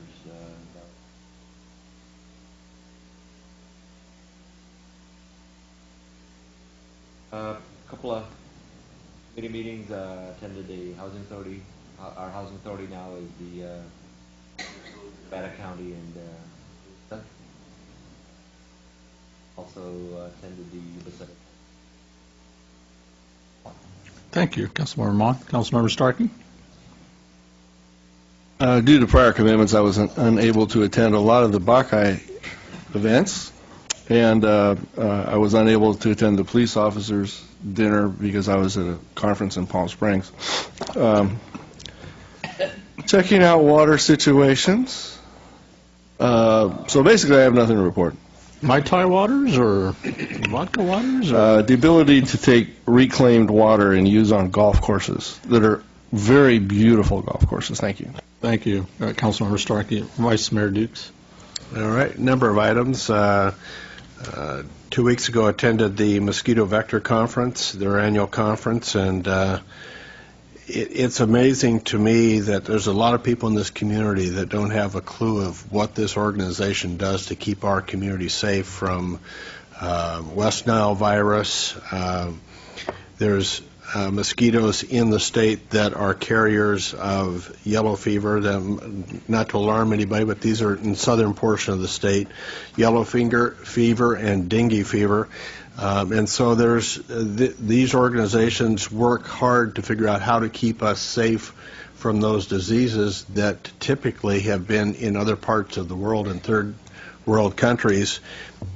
A couple of committee meetings, attended the Housing Authority. Our Housing Authority now is the Nevada County, and also attended the Yuba Center. Thank you, Councilmember Mon. Councilmember Starkey. Due to prior commitments, I was unable to attend a lot of the Buckeye events, and I was unable to attend the police officers' dinner because I was at a conference in Palm Springs. Checking out water situations. So basically, I have nothing to report. Mai Tai waters or vodka waters? The ability to take reclaimed water and use on golf courses that are very beautiful golf courses. Thank you. Thank you, Councilmember Starkey. Vice Mayor Dukes. All right, number of items. 2 weeks ago, attended the Mosquito Vector Conference, their annual conference, and it's amazing to me that there's a lot of people in this community that don't have a clue of what this organization does to keep our community safe from West Nile virus. There's mosquitoes in the state that are carriers of yellow fever. Not to alarm anybody, but these are in southern portion of the state, yellow fever and dengue fever. And so these organizations work hard to figure out how to keep us safe from those diseases that typically have been in other parts of the world and third world countries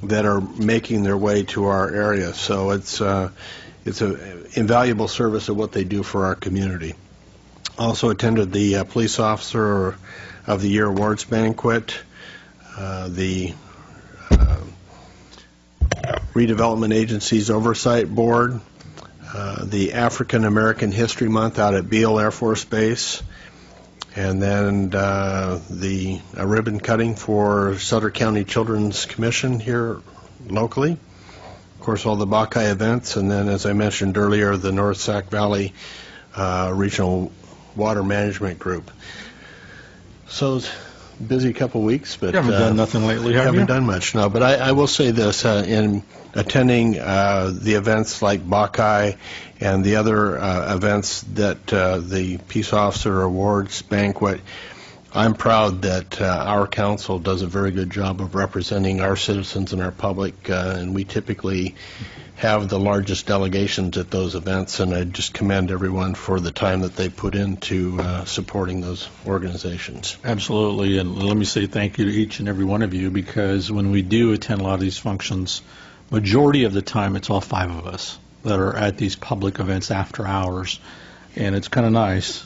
that are making their way to our area. So it's an invaluable service of what they do for our community. Also attended the Police Officer of the Year Awards Banquet, the Redevelopment Agency's Oversight Board, the African American History Month out at Beale Air Force Base, and then the ribbon cutting for Sutter County Children's Commission here locally. Of course, all the Buckeye events, and then, as I mentioned earlier, the North Sac Valley Regional Water Management Group. So, busy couple weeks, but you haven't done nothing lately, have you? Haven't done much, no. But I will say this: in attending the events like Buckeye and the other events that the Peace Officer Awards Banquet, I'm proud that our council does a very good job of representing our citizens and our public, and we typically have the largest delegations at those events, and I just commend everyone for the time that they put into supporting those organizations. Absolutely, and let me say thank you to each and every one of you, because when we do attend a lot of these functions, majority of the time it's all five of us that are at these public events after hours, and it's kind of nice.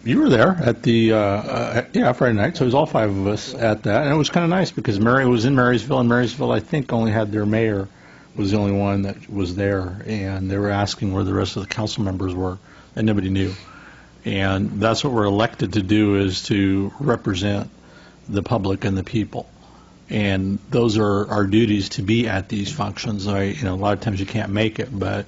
You were there at the Friday night, so it was all five of us at that, and it was kind of nice because Mary was in Marysville, and Marysville I think only had their mayor was the only one that was there, and they were asking where the rest of the council members were, and nobody knew. And that's what we're elected to do, is to represent the public and the people. And those are our duties, to be at these functions. A lot of times you can't make it, but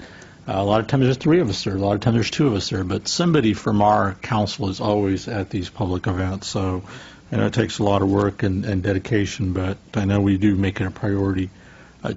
A lot of times there's 3 of us there, a lot of times there's 2 of us there, but somebody from our council is always at these public events. So I know it takes a lot of work and dedication, but I know we do make it a priority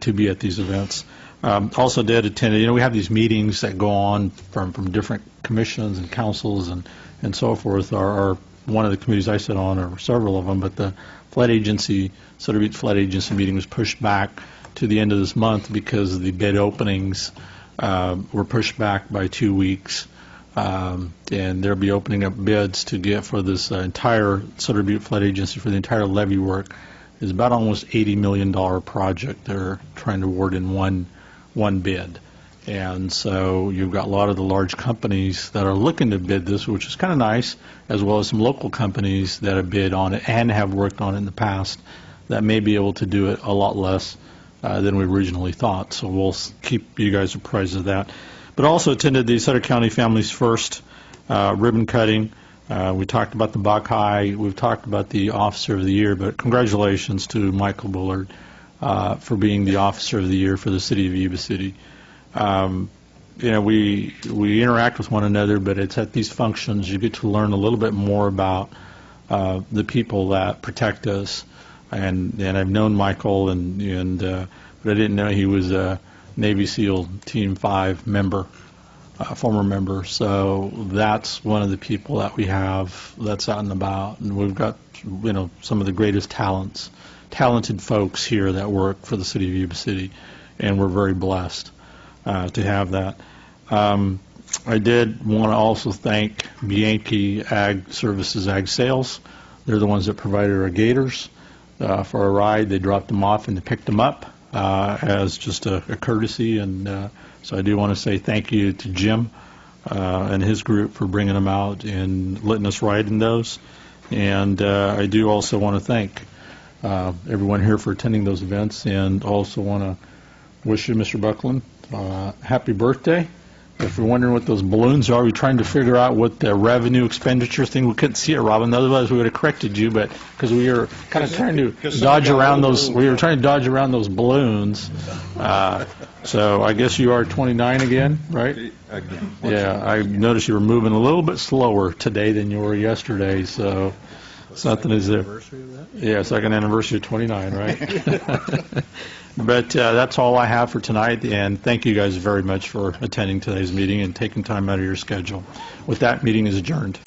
to be at these events. Also did attend, we have these meetings that go on from different commissions and councils and so forth. Our one of the committees I sit on, or several of them, but the flood agency, Sutter Beach Flood Agency meeting was pushed back to the end of this month because the bid openings were pushed back by 2 weeks. And they'll be opening up bids to get for this entire Sutter Butte Flood Agency for the entire levee work. Is about almost $80 million project they're trying to award in one bid. And so you've got a lot of the large companies that are looking to bid this, which is kind of nice, as well as some local companies that have bid on it and have worked on it in the past that may be able to do it a lot less than we originally thought. So we'll keep you guys apprised of that. But also attended the Sutter County Families First ribbon cutting. We talked about the Bach High. We've talked about the Officer of the Year, but congratulations to Michael Bullard for being the Officer of the Year for the City of Yuba City. We interact with one another, but it's at these functions you get to learn a little bit more about the people that protect us. And I've known Michael, but I didn't know he was a Navy SEAL Team 5 member, former member. So that's one of the people that we have that's out and about, and we've got some of the greatest talented folks here that work for the City of Yuba City, and we're very blessed to have that. I did want to also thank Bianchi Ag Services Ag Sales. They're the ones that provided our gators for a ride. They dropped them off and they picked them up as just a courtesy, and so I do want to say thank you to Jim and his group for bringing them out and letting us ride in those. And I do also want to thank everyone here for attending those events, and also want to wish you, Mr. Buckland, happy birthday. If you're wondering what those balloons are, we're trying to figure out what the revenue expenditure thing. We couldn't see it, Robin. Otherwise, we would have corrected you. But because we were kind of trying to dodge around those, those balloons. So I guess you are 29 again, right? Again. Yeah, I noticed you were moving a little bit slower today than you were yesterday. So something is there. Yeah, second anniversary of 29, right? But that's all I have for tonight, and thank you guys very much for attending today's meeting and taking time out of your schedule. With that, meeting is adjourned.